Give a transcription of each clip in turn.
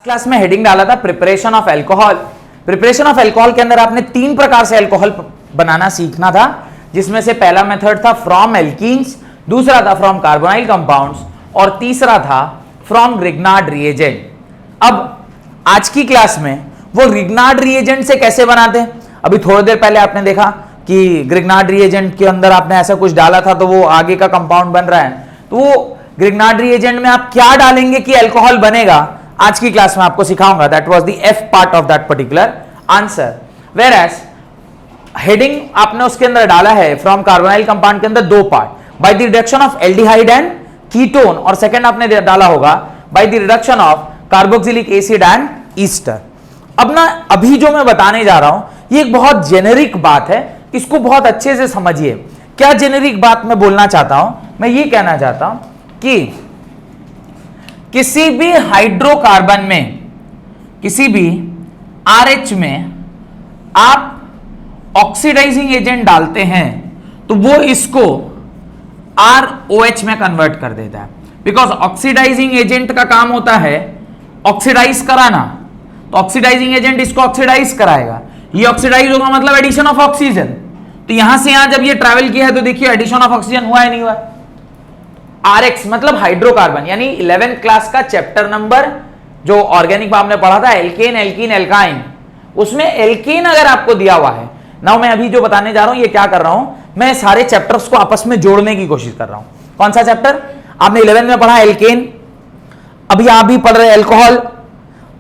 Class में heading डाला था preparation of alcohol. Preparation of alcohol के अंदर आपने 3 प्रकार से अल्कोहल बनाना सीखना था, जिसमें से पहला मेथड था फ्रॉम एल्कीन्स, दूसरा था फ्रॉम कार्बोनाइल कंपाउंड्स और तीसरा था फ्रॉम ग्रिग्नार्ड रिएजेंट। अब आज की क्लास में वो ग्रिग्नार्ड रिएजेंट से कैसे बनाते हैं, अभी थोड़ी देर पहले आपने देखा कि ग्रिग्नार्ड रिएजेंट के अंदर आपने ऐसा कुछ डाला था तो वो आगे का कंपाउंड बन रहा है, तो वो ग्रिग्नार्ड रिएजेंट में आप क्या डालेंगे कि अल्कोहल बनेगा, आज की क्लास में आपको सिखाऊंगा। That was the f part of that particular answer. Whereas heading आपने उसके अंदर डाला है फ्रॉम कार्बोनाइल कंपाउंड के अंदर 2 part, by the reduction of aldehyde and ketone, और सेकंड आपने डाला होगा by the reduction of carboxylic acid and Easter. अब ना अभी जो मैं बताने जा रहा हूं ये एक बहुत जेनेरिक बात है, इसको बहुत अच्छे से समझिए। क्या जेनेरिक बात मैं बोलना चाहता हूं, मैं ये कहना चाहता हूं कि किसी भी हाइड्रोकार्बन में, किसी भी RH में आप ऑक्सीडाइजिंग एजेंट डालते हैं तो वो इसको ROH में कन्वर्ट कर देता है, बिकॉज ऑक्सीडाइजिंग एजेंट का काम होता है ऑक्सीडाइज कराना, तो ऑक्सीडाइजिंग एजेंट इसको ऑक्सीडाइज कराएगा, ये ऑक्सीडाइज होगा मतलब एडिशन ऑफ ऑक्सीजन। तो यहां से यहां जब ये ट्रैवल किया है तो देखिए एडिशन ऑफ ऑक्सीजन हुआ है नहीं हुआ। RX मतलब हाइड्रोकार्बन, यानी 11th क्लास का चैप्टर नंबर जो ऑर्गेनिक में आपने पढ़ा था एल्केन एल्कीन एल्काइन, उसमें एल्केन अगर आपको दिया हुआ है ना, मैं अभी जो बताने जा रहा हूं ये क्या कर रहा हूं, मैं सारे चैप्टर्स को आपस में जोड़ने की कोशिश कर रहा हूं। कौन सा चैप्टर आपने 11 में पढ़ा एल्केन, अभी आप भी पढ़ रहे एल्कोहल,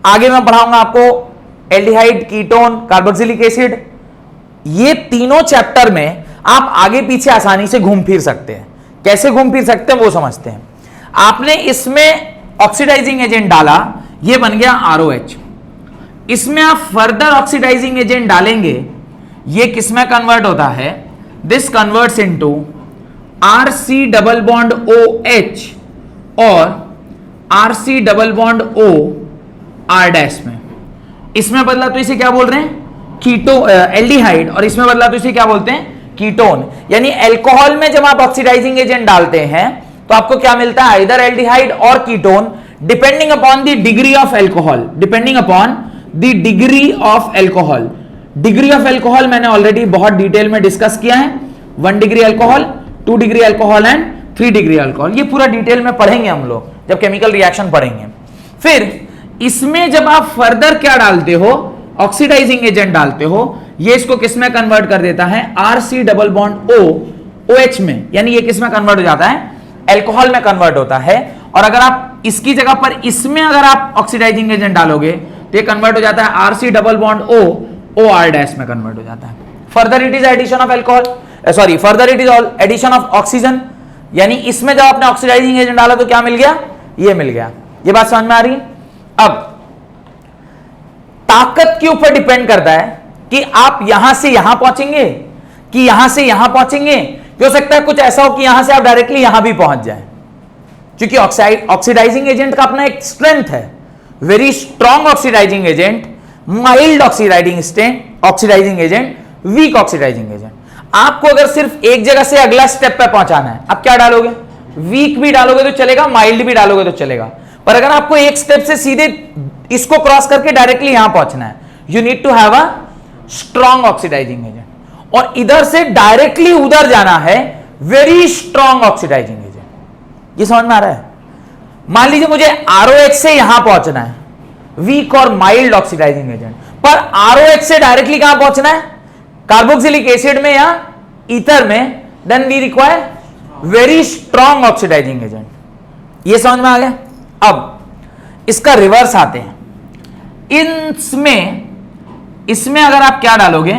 आगे मैं पढ़ाऊंगा आपको एल्डिहाइड कीटोन कार्बोक्सिलिक एसिड। ये तीनों चैप्टर में आप आगे पीछे आसानी से घूम फिर सकते हैं। कैसे घूम फिर सकते हैं वो समझते हैं। आपने इसमें ऑक्सीडाइजिंग एजेंट डाला, ये बन गया ROH। इसमें आप फर्दर ऑक्सीडाइजिंग एजेंट डालेंगे, ये किस में कन्वर्ट होता है, this converts into RC double bond OH और RC double bond O R dash में। इसमें बदला तो इसे क्या बोल रहे हैं, कीटो एल्डिहाइड, और इसमें बदला तो इसे क्या बोलते हैं, कीटोन। यानी अल्कोहल में जब आप ऑक्सीडाइजिंग एजेंट डालते हैं तो आपको क्या मिलता है, आइदर एल्डिहाइड और ketone, depending upon the degree of alcohol, depending upon the degree of alcohol. Degree of alcohol मैंने ऑलरेडी बहुत डिटेल में डिस्कस किया है, 1 degree alcohol, 2 degree alcohol and 3 degree alcohol, ये पूरा डिटेल में पढ़ेंगे हम लोग जब केमिकल रिएक्शन पढ़ेंगे। फिर इसमें जब आप फर्दर क्या डालते हो, ऑक्सीडाइजिंग एजेंट डालते हो, ये इसको किस में कन्वर्ट कर देता है, RC double bond O OH में, यानी ये किस में कन्वर्ट हो जाता है, अल्कोहल में कन्वर्ट होता है। और अगर आप इसकी जगह पर इसमें अगर आप ऑक्सीडाइजिंग एजेंट डालोगे तो ये कन्वर्ट हो जाता है RC double bond O OR dash में कन्वर्ट हो जाता है। Further it is addition of alcohol, sorry further it is addition of oxygen, यानी इसमें जब आपने ऑक्सीडाइजिंग एजेंट डाला तो क्या मिल गया, ये मिल गया। ये बात समझ में आ रही है। अब ताकत के ऊपर डिपेंड करता है कि आप यहां से यहां पहुंचेंगे कि यहां से यहां पहुंचेंगे। हो सकता है कुछ ऐसा हो कि यहां से आप डायरेक्टली यहां भी पहुंच जाए, क्योंकि ऑक्सीडाइजिंग एजेंट का अपना एक स्ट्रेंथ है, very strong oxidising agent, mild oxidising agent, weak oxidising agent. आपको अगर सिर्फ एक जगह से अगला स्टेप पे पहुंचाना है, आप क्या डालोगे, वीक भी डालोगे तो चलेगा, माइल्ड भी डालोगे तो चलेगा। पर अगर आपको एक स्टेप से सीधे इसको क्रॉस करके डायरेक्टली यहां पहुंचना है, you need to have a strong oxidising agent, और इधर से डायरेक्टली उधर जाना है, वेरी स्ट्रॉन्ग ऑक्सीडाइजिंग एजेंट। ये समझ में आ रहा है। मान लीजिए मुझे ROH से यहां पहुंचना है, वीक और माइल्ड ऑक्सीडाइजिंग एजेंट, पर ROH से डायरेक्टली कहां पहुंचना है, कार्बोक्सिलिक एसिड में या ईथर में, then we require very strong oxidising agent. ये समझ में आ गया। अब इसका रिवर्स आते हैं, इसमें अगर आप क्या डालोगे,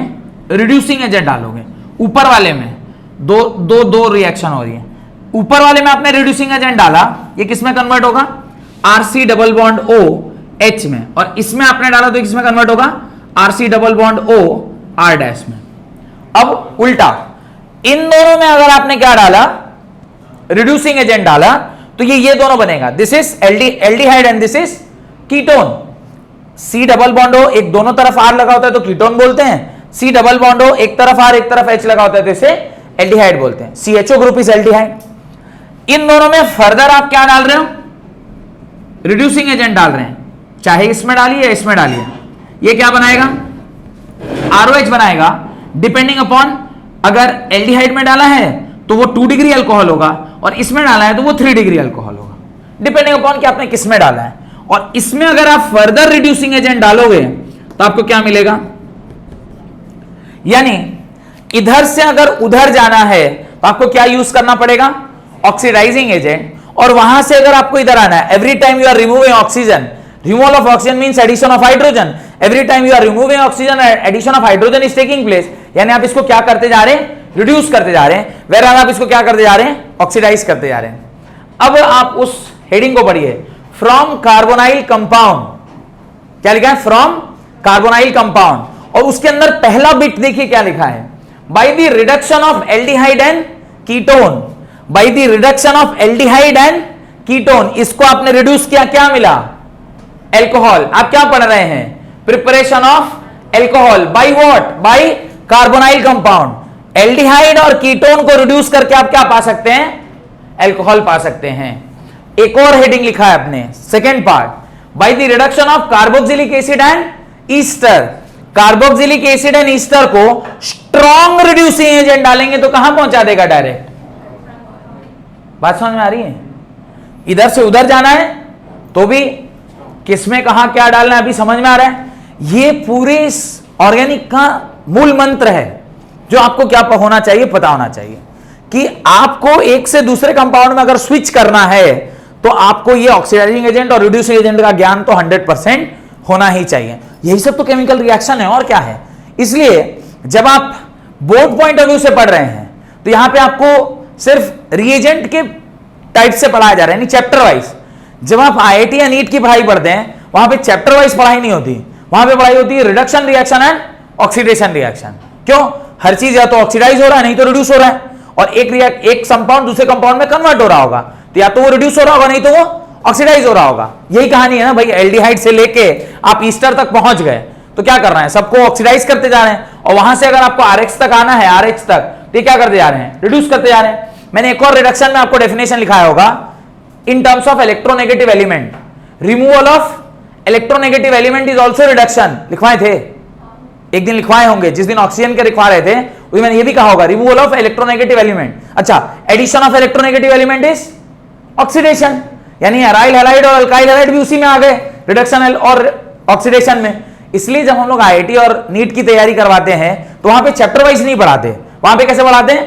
रिड्यूसिंग एजेंट डालोगे। ऊपर वाले में दो रिएक्शन हो रही है, ऊपर वाले में आपने रिड्यूसिंग एजेंट डाला, ये किस में कन्वर्ट होगा, RC double bond O H में, और इसमें आपने डाला तो किसमें कन्वर्ट होगा, RC double bond O R dash में। अब उल्टा, इन दोनों में अगर आपने क्या डाला, रिड्यूसिंग एजेंट डाला, तो ये दोनों बनेगा, this is aldehyde and this is ketone. C double bond O एक दोनों तरफ R लगा होता है तो कीटोन बोलते हैं, C डबल बॉन्ड O एक तरफ R एक तरफ H लगा होता है तो इसे एल्डिहाइड बोलते हैं। CHO group is aldehyde. इन दोनों में फर्दर आप क्या डाल रहे हो, रिड्यूसिंग एजेंट डाल रहे हैं, चाहे इसमें डालिए या इसमें डालिए, ये क्या बनाएगा, ROH बनाएगा। डिपेंडिंग अपॉन अगर एल्डिहाइड में डाला है तो वो 2 डिग्री अल्कोहल होगा, और इसमें डाला है तो वो 3 डिग्री अल्कोहल होगा, डिपेंडिंग अपॉन कि आपने किसमें डाला है। और इसमें अगर आप फर्दर रिड्यूसिंग एजेंट डालोगे तो आपको क्या मिलेगा, यानी इधर से अगर उधर जाना है तो आपको क्या यूज करना पड़ेगा, ऑक्सीडाइजिंग एजेंट। और वहां से अगर आपको इधर आना है, every time you are removing oxygen, removal of oxygen means addition of hydrogen, every time you are removing oxygen addition of hydrogen is taking place, यानी आप इसको क्या करते जा रहे हैं, रिड्यूस करते जा रहे हैं, वेर आप इसको क्या करते जा रहे हैं, ऑक्सीडाइज करते जा रहे हैं। अब आप उस हेडिंग को पढ़िए, फ्रॉम कार्बोनाइल कंपाउंड, क्या लिखा है, फ्रॉम कार्बोनाइल कंपाउंड, और उसके अंदर पहला बिट देखिए क्या लिखा है, by the reduction of aldehyde and ketone, by the reduction of aldehyde and ketone, इसको आपने रिड्यूस किया, क्या मिला, एल्कोहल। आप क्या पढ़ रहे हैं, preparation of alcohol by what, by carbonyl compound. Aldehyde और कीटोन को रिड्यूस करके आप क्या पा सकते हैं, एल्कोहल पा सकते हैं। एक और हेडिंग लिखा है आपने, second part, by the reduction of carboxylic acid and Easter. Carboxylic acid and Easter को स्ट्रॉन्ग रिड्यूसिंग एजेंट डालेंगे तो कहां पहुंचा देगा, डायरेक्ट। बात समझ में आ रही है, इधर से उधर जाना है तो भी किसमें कहां क्या डालना है अभी समझ में आ रहा है। ये पूरे इस ऑर्गेनिक का मूल मंत्र है, जो आपको क्या होना चाहिए, पता होना चाहिए कि आपको एक से दूसरे कंपाउंड में अगर स्विच करना है तो आपको ये ऑक्सीडाइजिंग एजेंट और रिड्यूसिंग एजेंट का ज्ञान तो 100% होना ही चाहिए। यही सब तो केमिकल रिएक्शन है, और क्या है। इसलिए जब आप बोर्ड पॉइंट ऑफ व्यू से पढ़ रहे हैं तो यहां पे आपको सिर्फ रिएजेंट के टाइप से पढ़ाया जा रहा है, नहीं चैप्टर वाइज। जब आप IIT या नीट की पढ़ाई पढ़ते हैं वहां पे चैप्टर वाइज पढ़ाई नहीं होती, वहां पे पढ़ाई होती है reduction reaction and oxidation reaction. क्यों, हर चीज या तो ऑक्सीडाइज हो रहा है, नहीं तो रिड्यूस हो रहा है, और एक कंपाउंड दूसरे कंपाउंड में कन्वर्ट हो रहा होगा, तो या तो वो रिड्यूस हो रहा होगा, नहीं तो वो ऑक्सीडाइज हो रहा होगा। यही कहानी है ना भाई, एल्डिहाइड से लेके आप ईस्टर तक पहुंच गए तो क्या कर रहे हैं, सबको ऑक्सीडाइज करते जा रहे हैं, और वहां से अगर आपको RH तक आना है, RH तक, तो क्या करते जा रहे हैं, रिड्यूस करते जा रहे हैं। मैंने एक और रिडक्शन में आपको डेफिनेशन लिखाया होगा, in terms of electronegative element, removal of electronegative element is also reduction. लिखवाए थे एक दिन, लिखवाए होंगे जिस दिन ऑक्सीजन के लिखवा रहे थे, उस दिन मैंने ये भी कहा होगा, रिमूवल ऑफ इलेक्ट्रोनेगेटिव एलिमेंट। अच्छा, addition of electronegative element is oxidation, यानी अराइल हैलाइड और अल्काइल हैलाइड भी उसी में आ गए, रिडक्शन और ऑक्सीडेशन में। इसलिए जब हम लोग IIT और नीट की तैयारी करवाते हैं तो वहां पे चैप्टर वाइज नहीं पढ़ाते, वहां पे कैसे पढ़ाते हैं,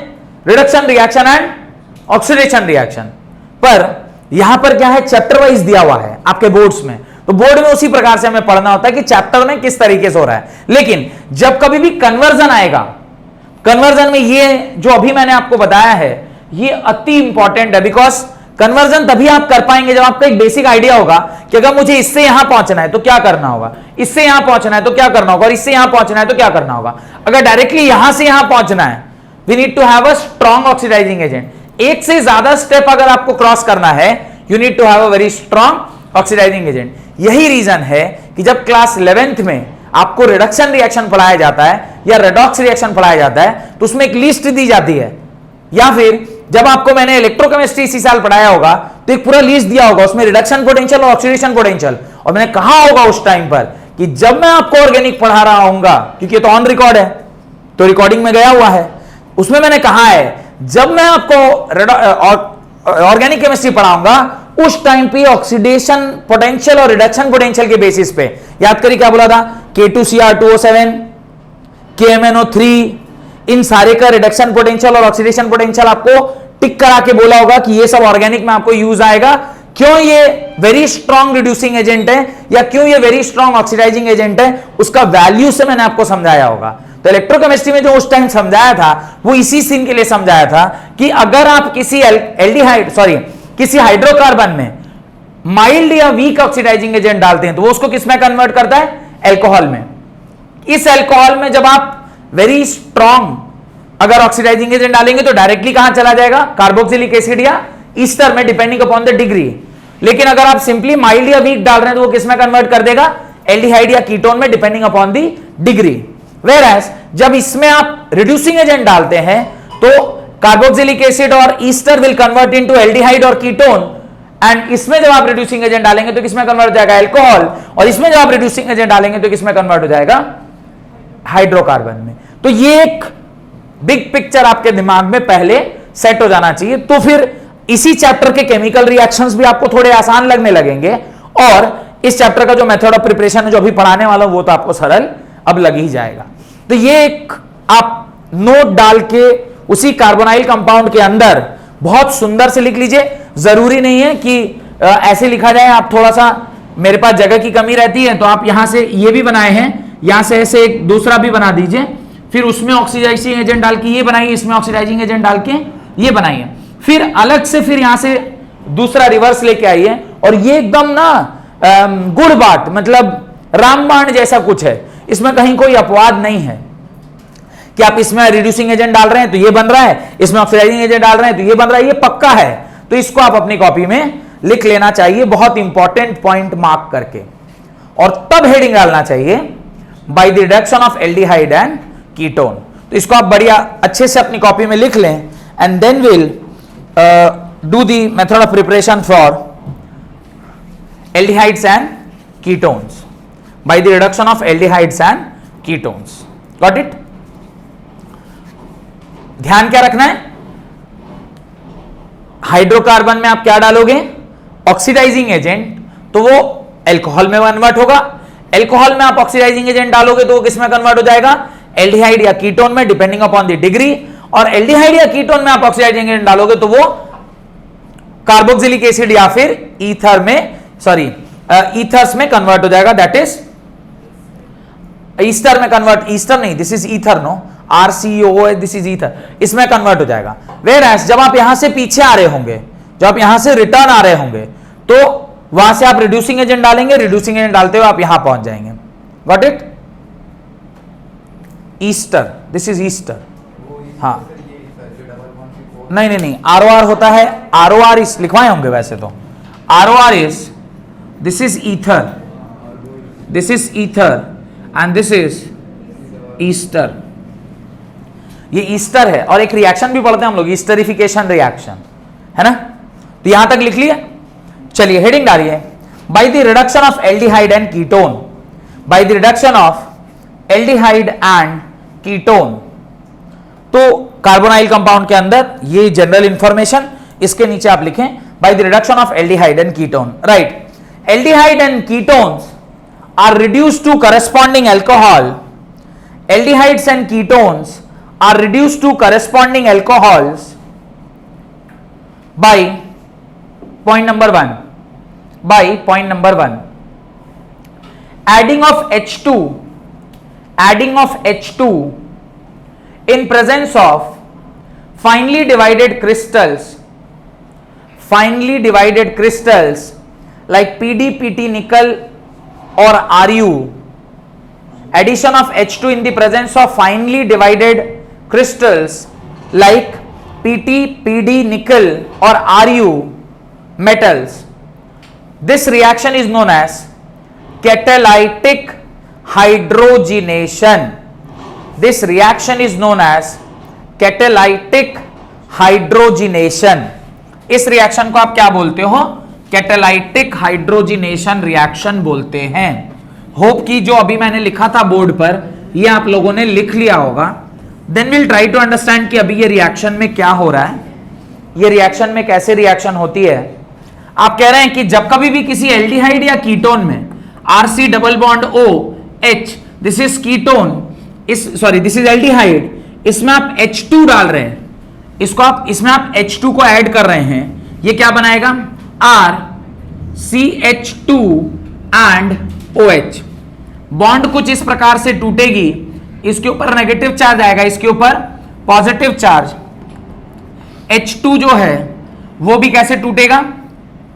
reduction reaction and oxidation reaction. पर यहां पर क्या है, चैप्टर वाइज दिया हुआ है आपके बोर्ड्स में, तो बोर्ड में उसी प्रकार से हमें पढ़ना होता है कि चैप्टर में किस तरीके से हो रहा है। लेकिन जब कभी भी कन्वर्जन आएगा, कन्वर्जन में ये जो अभी मैंने आपको बताया है ये अति इंपॉर्टेंट है, बिकॉज कन्वर्जन तभी आप कर पाएंगे जब आपको एक बेसिक आइडिया होगा कि अगर मुझे इससे यहां पहुंचना है तो क्या करना होगा, इससे यहां पहुंचना है तो क्या करना होगा, और इससे यहां पहुंचना है तो क्या करना होगा। अगर डायरेक्टली यहां से यहां पहुंचना है, we need to have a strong oxidising agent. एक से ज्यादा स्टेप अगर आपको क्रॉस करना है, you need to have a very strong oxidising agent. यही रीजन है कि जब क्लास 11th में आपको रिडक्शन रिएक्शन पढ़ाया जाता है या रेडॉक्स रिएक्शन पढ़ाया जाता है तो उसमें एक लिस्ट दी जाती है, या फिर जब आपको मैंने इलेक्ट्रोकेमिस्ट्री इसी साल पढ़ाया होगा तो एक पूरा लिस्ट दिया होगा, उसमें रिडक्शन पोटेंशियल और ऑक्सीडेशन पोटेंशियल, और मैंने कहा होगा उस टाइम पर कि जब मैं आपको ऑर्गेनिक पढ़ा रहा हूंगा, क्योंकि तो ऑन रिकॉर्ड है तो रिकॉर्डिंग में गया हुआ है, उसमें मैंने कहा है जब मैं आपको ऑर्गेनिक केमिस्ट्री पढ़ाऊंगा उस टाइम पे ऑक्सीडेशन पोटेंशियल और रिडक्शन पोटेंशियल के बेसिस पे, याद करिए क्या बोला था, K2Cr2O7, KMnO3, इन सारे का रिडक्शन पोटेंशियल और ऑक्सीडेशन पोटेंशियल आपको टिक करा के बोला होगा कि ये सब ऑर्गेनिक में आपको यूज आएगा। क्यों ये वेरी स्ट्रॉन्ग रिड्यूसिंग एजेंट है या क्यों ये वेरी स्ट्रॉन्ग ऑक्सीडाइजिंग एजेंट है, उसका वैल्यू से मैंने आपको समझाया होगा। तो इलेक्ट्रोकेमिस्ट्री में जो उस टाइम समझाया था वो इसी सीन के लिए समझाया था कि अगर आप किसी किसी हाइड्रोकार्बन में माइल्ड या वीक ऑक्सीडाइजिंग एजेंट डालते हैं तो वो उसको किसमें कन्वर्ट करता है, एल्कोहल में। इस एल्कोहल में जब आप वेरी स्ट्रॉन्ग अगर ऑक्सीडाइजिंग एजेंट डालेंगे तो डायरेक्टली कहां चला जाएगा, कार्बोक्सिलिक एसिड या ईस्टर में, डिपेंडिंग अपॉन द डिग्री। लेकिन अगर आप सिंपली माइल्ड या वीक डाल रहे हैं तो वो किसमें कन्वर्ट कर देगा, एल्डिहाइड या कीटोन में, depending upon the degree. Whereas जब इसमें आप रिड्यूसिंग एजेंट डालते हैं तो कार्बोक्सिलिक एसिड और ester will convert into aldehyde और कीटोन एंड इसमें जब आप रिड्यूसिंग एजेंट डालेंगे तो किसमें कन्वर्ट हो जाएगा, एल्कोहल, और इसमें जब आप रिड्यूसिंग एजेंट डालेंगे तो किसमें कन्वर्ट हो जाएगा, हाइड्रोकार्बन में। तो ये एक बिग पिक्चर आपके दिमाग में पहले सेट हो जाना चाहिए, तो फिर इसी चैप्टर के केमिकल रिएक्शंस भी आपको थोड़े आसान लगने लगेंगे, और इस चैप्टर का जो मेथड ऑफ प्रिपरेशन है जो अभी पढ़ाने वाला हूं वो तो आपको सरल अब लग ही जाएगा। तो ये एक आप नोट डाल के उसी कार्बोनाइल कंपाउंड के अंदर बहुत सुंदर से लिख लीजिए। जरूरी नहीं है कि ऐसे लिखा जाए, आप थोड़ा सा, मेरे पास जगह की कमी रहती है तो आप यहां से ये भी बनाए हैं, यहां से ऐसे एक दूसरा भी बना दीजिए, फिर उसमें ऑक्सीडाइजिंग एजेंट डाल के ये बनाइए, इसमें ऑक्सीडाइजिंग एजेंट डाल के ये बनाइए, फिर अलग से फिर यहां से दूसरा रिवर्स लेके आइए, और ये एकदम ना गुड़ बाट, मतलब रामबाण जैसा कुछ है, इसमें कहीं कोई अपवाद नहीं है कि आप इसमें रिड्यूसिंग एजेंट डाल रहे हैं तो ये बन रहा है, इसमें ऑक्सीडाइजिंग एजेंट डाल रहे हैं तो ये बन रहा है, ये पक्का है। तो इसको आप अपनी कॉपी में लिख लेना चाहिए, बहुत इंपॉर्टेंट पॉइंट मार्क करके, और तब हेडिंग डालना चाहिए by the reduction of aldehyde and ketone. तो इसको आप बढ़िया अच्छे से अपनी कॉपी में लिख लें, and then will do the method of preparation for aldehydes and ketones by the reduction of aldehydes and ketones. Got it? ध्यान क्या रखना है, हाइड्रोकार्बन में आप क्या डालोगे, ऑक्सीडाइजिंग एजेंट, तो वो एल्कोहल में कन्वर्ट होगा, एल्कोहल में आप ऑक्सीडाइजिंग एजेंट डालोगे तो वो किसमें कन्वर्ट हो जाएगा, एल्डिहाइड या कीटोन में, डिपेंडिंग अपॉन द डिग्री, और एल्डिहाइड या कीटोन में आप ऑक्सीडाइजिंग एजेंट डालोगे तो वो कार्बोक्सिलिक एसिड या फिर ईथर में, सॉरी ईथर्स में कन्वर्ट हो जाएगा, दैट इज ईस्टर में कन्वर्ट, ईस्टर नहीं, this is ether, no, RCOO, this is ether, इसमें कन्वर्ट हो जाएगा। वेयर एज जब आप यहां से पीछे आ रहे होंगे, जब आप यहां से रिटर्न आ रहे होंगे, तो वहां से आप रिड्यूसिंग एजेंट डालेंगे, रिड्यूसिंग एजेंट डालते हुए आप यहां पहुंच जाएंगे। Got it? Easter, this is Easter, हाँ, नहीं नहीं नहीं, ROR होता है, ROR इस लिखवाए होंगे वैसे तो, ROR is, this is ether, this is ether, and this is Easter, ये ईस्टर है। और एक रिएक्शन भी पढ़ते हैं हम लोग, ईस्टरिफिकेशन रिएक्शन, है ना, तो यहां तक लिख लिया। चलिए हेडिंग डालिए, by the reduction of aldehyde and ketone, by the reduction of aldehyde and ketone. तो कार्बोनाइल कंपाउंड के अंदर ये जनरल इंफॉर्मेशन, इसके नीचे आप लिखें by the reduction of aldehyde and ketone, right. Aldehyde and ketones are reduced to corresponding alcohol, aldehydes and ketones are reduced to corresponding alcohols by point number 1, adding of H2 in presence of finely divided crystals like PD, PT, nickel or Ru, addition of H2 in the presence of finely divided crystals like PT, PD, nickel or Ru metals. This reaction is known as catalytic hydrogenation. This reaction is known as catalytic hydrogenation. इस reaction को आप क्या बोलते हो, catalytic hydrogenation reaction बोलते हैं। Hope कि जो अभी मैंने लिखा था बोर्ड पर ये आप लोगों ने लिख लिया होगा। Then will try to understand कि अभी ये रिएक्शन में क्या हो रहा है, ये रिएक्शन में कैसे रिएक्शन होती है। आप कह रहे हैं कि जब कभी भी किसी एल्डिहाइड या कीटोन में RC double bond OH, this is ketone, this is aldehyde, इसमें आप H2 डाल रहे हैं, इसको आप, इसमें आप H2 को ऐड कर रहे हैं, ये क्या बनाएगा, RCH2 एंड OH। बॉन्ड कुछ इस प्रकार से टूटेगी, इसके ऊपर नेगेटिव चार्ज आएगा, इसके ऊपर पॉजिटिव चार्ज। H2 जो है वो भी कैसे टूटेगा,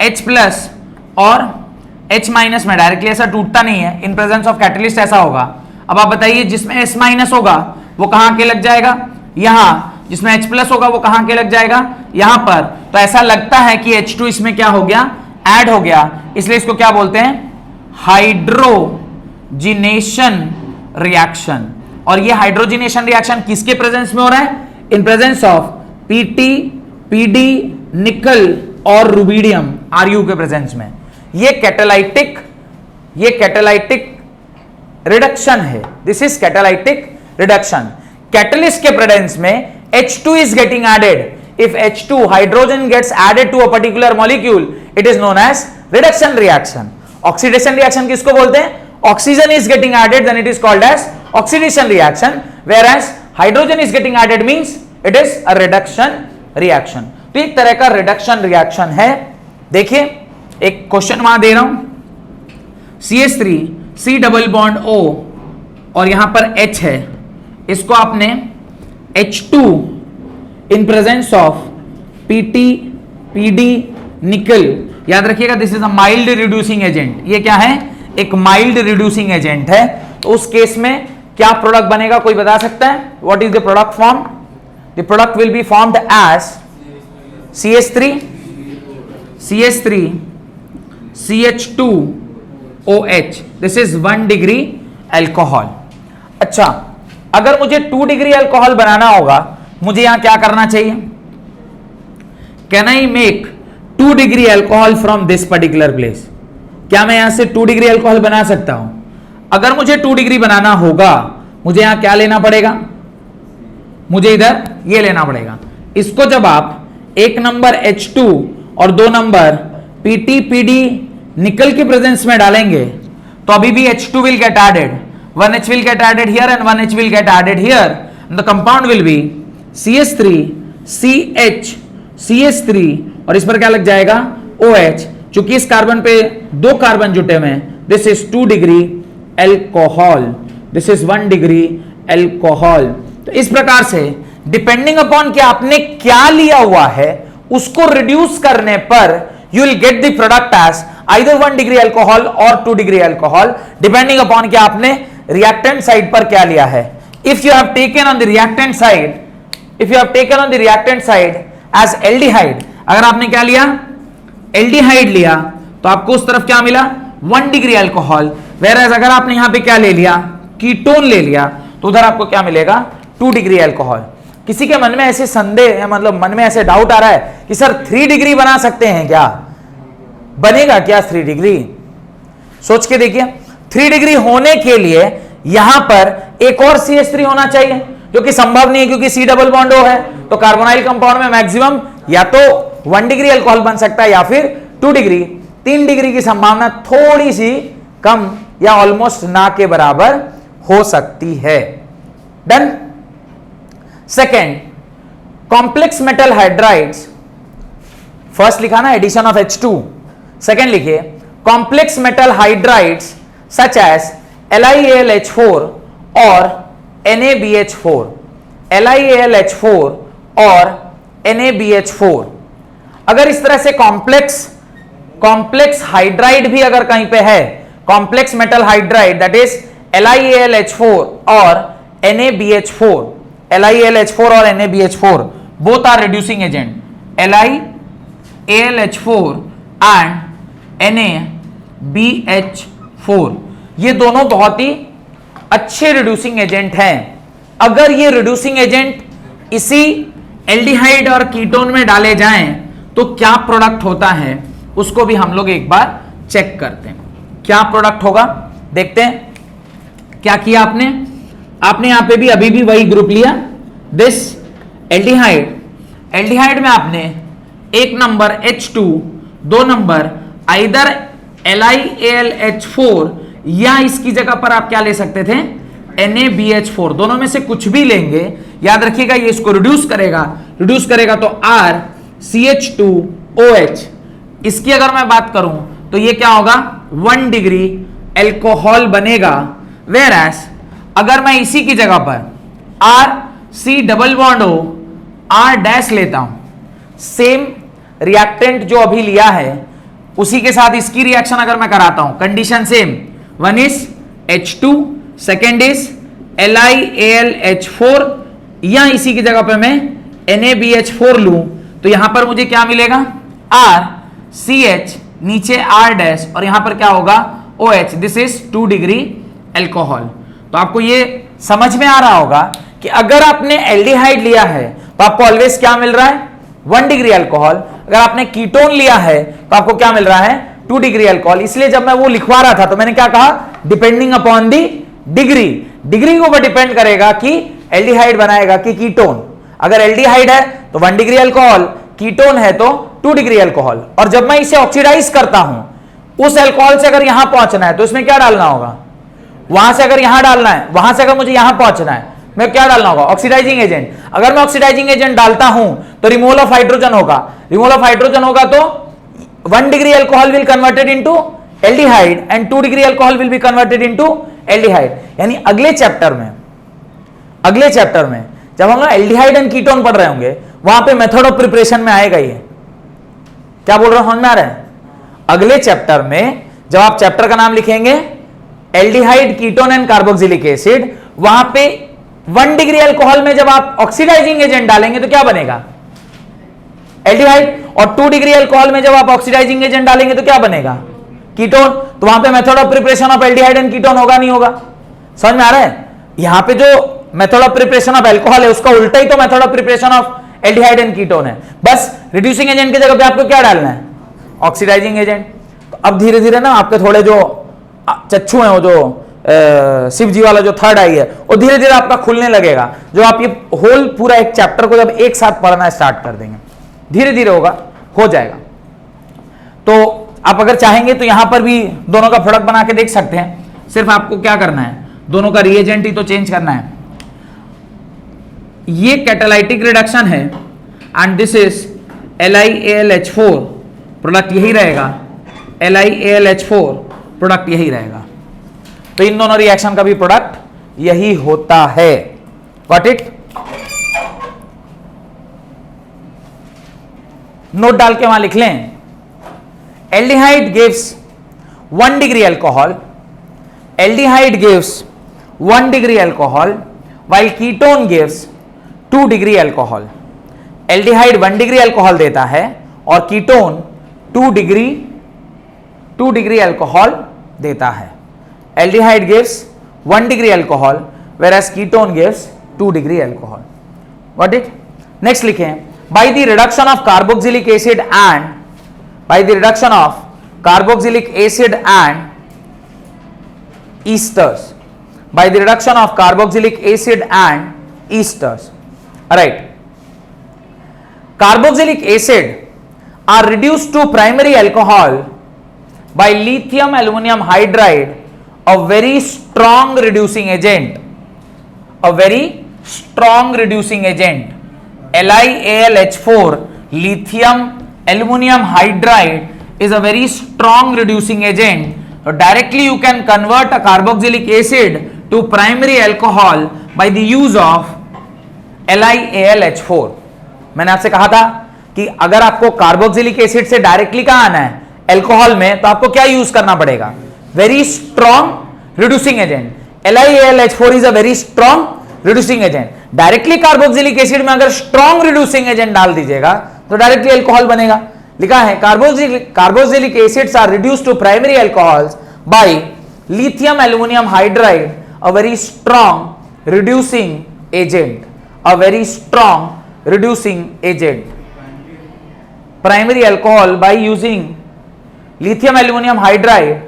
H प्लस और H माइनस में, डायरेक्टली ऐसा टूटता नहीं है, इन प्रेजेंस ऑफ कैटलिस्ट ऐसा होगा। अब आप बताइए जिसमें S माइनस होगा वो कहां के लग जाएगा, यहां, जिसमें H प्लस होगा वो कहां के लग जाएगा, यहां पर। तो ऐसा लगता है कि H2 इसमें क्या हो गया, ऐड हो गया, इसलिए इसको क्या बोलते हैं, हाइड्रोजिनेशन रिएक्शन। और ये हाइड्रोजिनेशन रिएक्शन किसके प्रेजेंस में हो रहा है, in presence of PT, PD, निकल और रुबिडियम, Ru के प्रेजेंस में। ये कैटालाइटिक रिडक्शन है, this is catalytic reduction. Catalyst के प्रेजेंस में H2 is getting added. If H2 hydrogen gets added to a particular molecule, it is known as reduction reaction. Oxidation reaction किसको बोलते हैं? Oxygen is getting added, then it is called as oxidation reaction. Whereas hydrogen is getting added means it is a reduction reaction. तो एक तरह का reduction reaction है। देखिए एक क्वेश्चन वहां दे रहा हूं, CH3 C double bond O और यहां पर H है, इसको आपने H2 in presence of PT PD निकल, याद रखिएगा this is a mild reducing agent. ये क्या है? एक माइल्ड रिड्यूसिंग एजेंट है। तो उस केस में क्या प्रोडक्ट बनेगा, कोई बता सकता है? What is the product form? The product will be formed as CH3 CH2OH, this is 1 degree alcohol. अच्छा, अगर मुझे 2 डिग्री एल्कोहल बनाना होगा, मुझे यहां क्या करना चाहिए? Can I make 2 degree alcohol from this particular place? क्या मैं यहां से 2 डिग्री एल्कोहल बना सकता हूं? अगर मुझे 2 डिग्री बनाना होगा, मुझे यहां क्या लेना पड़ेगा? मुझे इधर ये लेना पड़ेगा। इसको जब आप 1 नंबर H2 और 2 नंबर PT PD निकल के प्रेजेंस में डालेंगे तो अभी भी H2 will get added, 1H will get added here and 1H will get added here, and the compound will be CH3 CH CH3 और इस पर क्या लग जाएगा? OH। चूंकि इस कार्बन पे 2 कार्बन जुटे हुए हैं, this is 2 degree alcohol, this is 1 degree alcohol. तो इस प्रकार से डिपेंडिंग अपॉन कि आपने क्या लिया हुआ है, उसको रिड्यूस करने पर you will get the product as either 1 degree alcohol or 2 degree alcohol, depending upon कि आपने reactant side पर क्या लिया है। If you have taken on the reactant side as aldehyde, अगर आपने क्या लिया? aldehyde लिया, तो आपको उस तरफ क्या मिला? 1 degree alcohol। whereas अगर आपने यहां पे क्या ले लिया? कीटोन ले लिया, तो उधर आपको क्या मिलेगा? 2 डिग्री एल्कोहल। किसी के मन में ऐसे संदेह है, मतलब मन में ऐसे डाउट आ रहा है कि सर 3 डिग्री बना सकते हैं क्या? बनेगा क्या 3 डिग्री? सोच के देखिए, 3 डिग्री होने के लिए यहां पर एक और CH3 होना चाहिए, जो कि संभव नहीं है क्योंकि C डबल बॉन्ड O है। तो कार्बोनाइल कंपाउंड में मैक्सिमम या तो 1 डिग्री अल्कोहल बन सकता है या फिर 2 डिग्री। 3 डिग्री की संभावना थोड़ी सी कम या ऑलमोस्ट ना के बराबर हो सकती है। Done. Second, complex metal hydrides. First लिखा ना एडिशन ऑफ H2, सेकेंड लिखिए complex metal hydrides such as LiAlH4 और NaBH4, LiAlH4 और NaBH4। अगर इस तरह से कॉम्प्लेक्स हाइड्राइड भी अगर कहीं पे है, complex metal hydride that is LiAlH4 और NaBH4, LiAlH4 और NaBH4 both are reducing agent, LiAlH4 and NaBH4, ये दोनों बहुत ही अच्छे रिड्यूसिंग एजेंट हैं। अगर ये रिड्यूसिंग एजेंट इसी एल्डिहाइड और कीटोन में डाले जाएं तो क्या प्रोडक्ट होता है, उसको भी हम लोग एक बार चेक करते हैं। क्या प्रोडक्ट होगा देखते हैं। क्या किया आपने यहां पे भी अभी भी वही ग्रुप लिया, दिस एल्डिहाइड में आपने 1 number H2, 2 number either LiAlH4 या इसकी जगह पर आप क्या ले सकते थे? NaBH4, दोनों में से कुछ भी लेंगे। याद रखिएगा ये इसको रिड्यूस करेगा तो RCH2OH। इसकी अगर मैं बात करूं तो ये क्या होगा? 1 डिग्री एल्कोहल बनेगा। वेयरएज अगर मैं इसी की जगह पर RC double bond O R dash लेता हूं, सेम रिएक्टेंट जो अभी लिया है उसी के साथ इसकी रिएक्शन अगर मैं कराता हूं, condition same, 1 is H2, second is LiAlH4 या इसी की जगह पे मैं NaBH4 लूं तो यहां पर मुझे क्या मिलेगा? RCH, नीचे R डैश और यहां पर क्या होगा? OH, this is 2 degree alcohol. तो आपको ये समझ में आ रहा होगा कि अगर आपने एल्डिहाइड लिया है तो आपको ऑलवेज क्या मिल रहा है? 1 डिग्री अल्कोहल। अगर आपने कीटोन लिया है तो आपको क्या मिल रहा है 2 डिग्री अल्कोहल। इसलिए जब मैं वो लिखवा रहा था तो मैंने क्या कहा depending upon the degree, degree के ऊपर डिपेंड करेगा कि एल्डिहाइड बनाएगा कि कीटोन। अगर एल्डिहाइड है तो 1 डिग्री अल्कोहल, कीटोन है तो 2 डिग्री अल्कोहल। और जब मैं इसे ऑक्सीडाइज करता हूं उस अल्कोहल से अगर यहां पहुंचना है तो इसमें क्या डालना होगा, वहां से अगर यहां डालना है, वहां से अगर मुझे यहां पहुंचना है मैं क्या डालना होगा ऑक्सीडाइजिंग एजेंट। अगर मैं ऑक्सीडाइजिंग एजेंट डालता हूं तो रिमूवल ऑफ हाइड्रोजन होगा, रिमूवल ऑफ हाइड्रोजन होगा तो 1 degree alcohol will converted into aldehyde and 2 degree alcohol will be converted into aldehyde. यानी अगले चैप्टर में जब हम एल्डिहाइड एंड कीटोन पढ़ रहे होंगे वहां पे मेथड ऑफ प्रिपरेशन में आएगा ये। क्या बोल रहा हूं समझ में आ रहा है? अगले चैप्टर में जब आप चैप्टर का नाम लिखेंगे aldehyde ketone and carboxylic acid, वहां पे 1 डिग्री अल्कोहल में जब आप ऑक्सीडाइजिंग एजेंट डालेंगे तो क्या बनेगा एल्डिहाइड, और 2 डिग्री अल्कोहल में जब आप ऑक्सीडाइजिंग एजेंट डालेंगे तो क्या बनेगा कीटोन। तो वहां पे method of preparation of aldehyde and ketone होगा नहीं होगा? समझ में आ रहा है? यहां पे जो method of preparation of alcohol है उसका उल्टा ही तो method of preparation of aldehyde and ketone है। बस रिड्यूसिंग एजेंट की जगह पे आपको क्या डालना है ऑक्सीडाइजिंग एजेंट। तो अब धीरे धीरे ना आपके थोड़े जो चच्छू हैं, वो जो शिव जी वाला जो थर्ड आई है वो धीरे धीरे आपका खुलने लगेगा। जो आप ये होल पूरा एक चैप्टर को जब एक साथ पढ़ना स्टार्ट कर देंगे धीरे धीरे होगा, हो जाएगा। तो आप अगर चाहेंगे तो यहां पर भी दोनों का प्रोडक्ट बना के देख सकते हैं। सिर्फ आपको क्या करना है दोनों का रिएजेंट ही तो चेंज करना है। ये कैटालाइटिक रिडक्शन है and this is LiAlH4, product यही रहेगा LiAlH4, प्रोडक्ट यही रहेगा। तो इन दोनों रिएक्शन का भी प्रोडक्ट यही होता है। व्हाट इट नोट डाल के वहां लिख लें aldehyde gives 1 degree alcohol, aldehyde gives 1 degree alcohol while ketone gives 2 degree alcohol. Aldehyde 1 degree alcohol देता है और कीटोन 2 डिग्री अल्कोहल देता है। Aldehyde gives 1 degree alcohol whereas ketone gives 2 degree alcohol. What it next लिखें by the reduction of carboxylic acid and esters, by the reduction of carboxylic acid and esters. Alright, carboxylic acid are reduced to primary alcohol by lithium aluminum hydride, a very strong reducing agent, LiAlH4, lithium aluminum hydride is a very strong reducing agent. So directly you can convert a carboxylic acid to primary alcohol by the use of LiAlH4. मैंने आपसे कहा था कि अगर आपको carboxylic acid से directly कहां आना है अल्कोहल में तो आपको क्या यूज करना पड़ेगा very strong reducing agent. LiAlH4 is a very strong reducing agent. Directly carboxylic acid में अगर स्ट्रॉन्ग रिड्यूसिंग एजेंट डाल दीजिएगा तो डायरेक्टली अल्कोहल बनेगा। लिखा है carboxylic acids are reduced to primary alcohols by lithium aluminium hydride, a very strong reducing agent, a very strong reducing agent. Primary alcohol by using lithium aluminium hydride,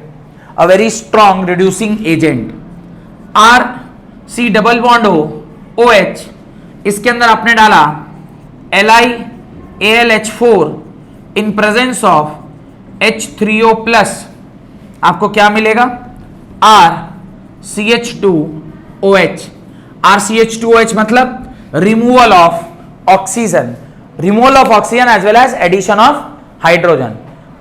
a very strong reducing agent. RC double bond OH, इसके अंदर आपने डाला LiAlH4 in presence of H3O plus, आपको क्या मिलेगा RCH2OH। RCH2OH मतलब removal of oxygen, removal of oxygen as well as addition of hydrogen.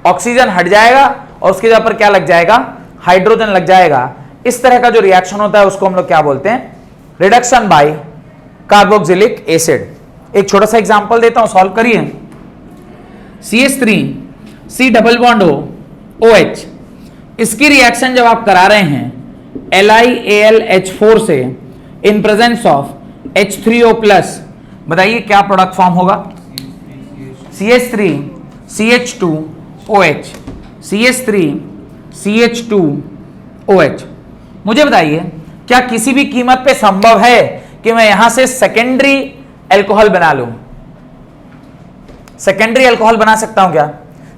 Oxygen हट जाएगा और उसके जगह पर क्या लग जाएगा हाइड्रोजन लग जाएगा। इस तरह का जो रिएक्शन होता है उसको हम लोग क्या बोलते हैं रिडक्शन बाय कार्बोक्सिलिक एसिड। एक छोटा सा एग्जांपल देता हूं, सॉल्व करिए। CH3C डबल बॉन्ड OH, इसकी रिएक्शन जब आप करा रहे हैं LiAlH4 से in presence of H3O plus, बताइए क्या प्रोडक्ट फॉर्म होगा CH3CH2OH, CH3CH2OH। मुझे बताइए क्या किसी भी कीमत पे संभव है कि मैं यहां से सेकेंडरी अल्कोहल बना लूं? सेकेंडरी अल्कोहल बना सकता हूं क्या?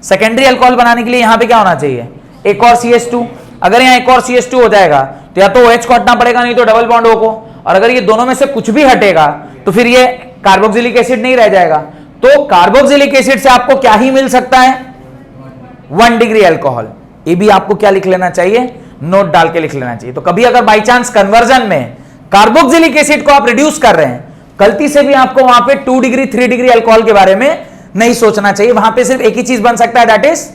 सेकेंडरी अल्कोहल बनाने के लिए यहां पे क्या होना चाहिए? एक और CH2। अगर यहां एक और CH2 हो जाएगा तो या तो OH को हटना पड़ेगा, नहीं तो डबल बॉन्ड O को, और अगर ये दोनों में से कुछ भी हटेगा तो फिर ये कार्बोक्सिलिक एसिड नहीं रह जाएगा। तो कार्बोक्सिलिक एसिड से आपको क्या ही मिल सकता है? 1 डिग्री अल्कोहल। ये भी आपको क्या लिख लेना चाहिए? नोट डाल के लिख लेना चाहिए। तो कभी अगर बाई चांस कन्वर्जन में कार्बोक्सिलिक एसिड को आप रिड्यूस कर रहे हैं, गलती से भी आपको वहां पे 2 डिग्री 3 डिग्री अल्कोहल के बारे में नहीं सोचना चाहिए। वहां पे सिर्फ एक ही चीज बन सकता है, दैट इज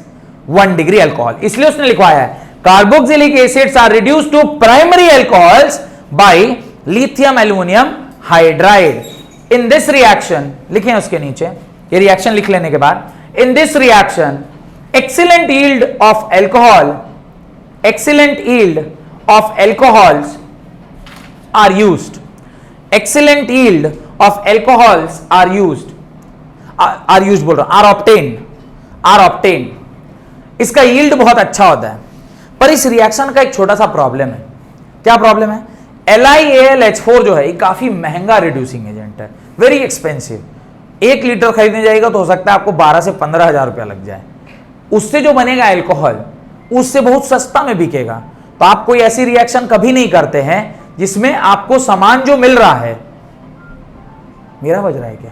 1 डिग्री अल्कोहल। इसलिए उसने लिखवाया है carboxylic acids are reduced to primary alcohols by lithium aluminium hydride. In this reaction, लिखें उसके नीचे, ये रिएक्शन लिख लेने के बाद, in this reaction excellent yield of alcohols are used. Excellent yield of alcohols are used बोल रहा हूं, are obtained. इसका yield बहुत अच्छा होता है, पर इस रिएक्शन का एक छोटा सा प्रॉब्लम है। क्या प्रॉब्लम है? LiAlH4 जो है ये काफी महंगा रिड्यूसिंग एजेंट है, वेरी एक्सपेंसिव। 1 लीटर खरीदने जाएगा तो हो सकता है आपको 12 से 15 हजार रुपया लग जाए। उससे जो बनेगा अल्कोहल उससे बहुत सस्ता में बिकेगा। तो आप कोई ऐसी रिएक्शन कभी नहीं करते हैं जिसमें आपको सामान जो मिल रहा है, मेरा बज रहा है क्या?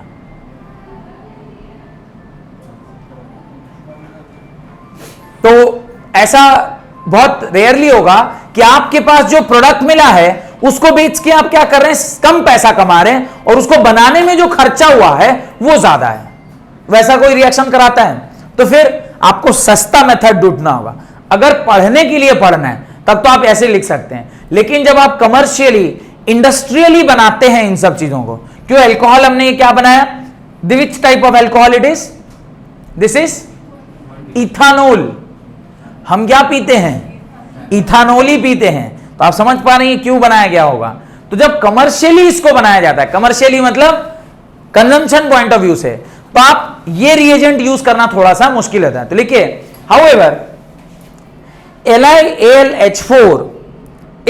तो ऐसा बहुत रेयरली होगा कि आपके पास जो प्रोडक्ट मिला है उसको बेच के आप क्या कर रहे हैं? कम पैसा कमा रहे हैं, और उसको बनाने में जो खर्चा हुआ है वो ज्यादा है। वैसा कोई रिएक्शन कराता है तो फिर आपको सस्ता मेथड ढूंढना होगा। अगर पढ़ने के लिए पढ़ना है तब तो आप ऐसे लिख सकते हैं, लेकिन जब आप कमर्शियली इंडस्ट्रियली बनाते हैं इन सब चीजों को, क्यों अल्कोहल हमने ये क्या बनाया? Which type of alcohol it is? This is ethanol. हम क्या पीते हैं? इथानोल ही पीते हैं। तो आप समझ पा रहे हैं क्यों बनाया गया होगा। तो जब कमर्शियली इसको बनाया जाता है, कमर्शियली मतलब कंजम्पशन पॉइंट ऑफ व्यू से, तो आप ये रिएजेंट यूज करना थोड़ा सा मुश्किल होता है। तो लिखिए, however LiAlH4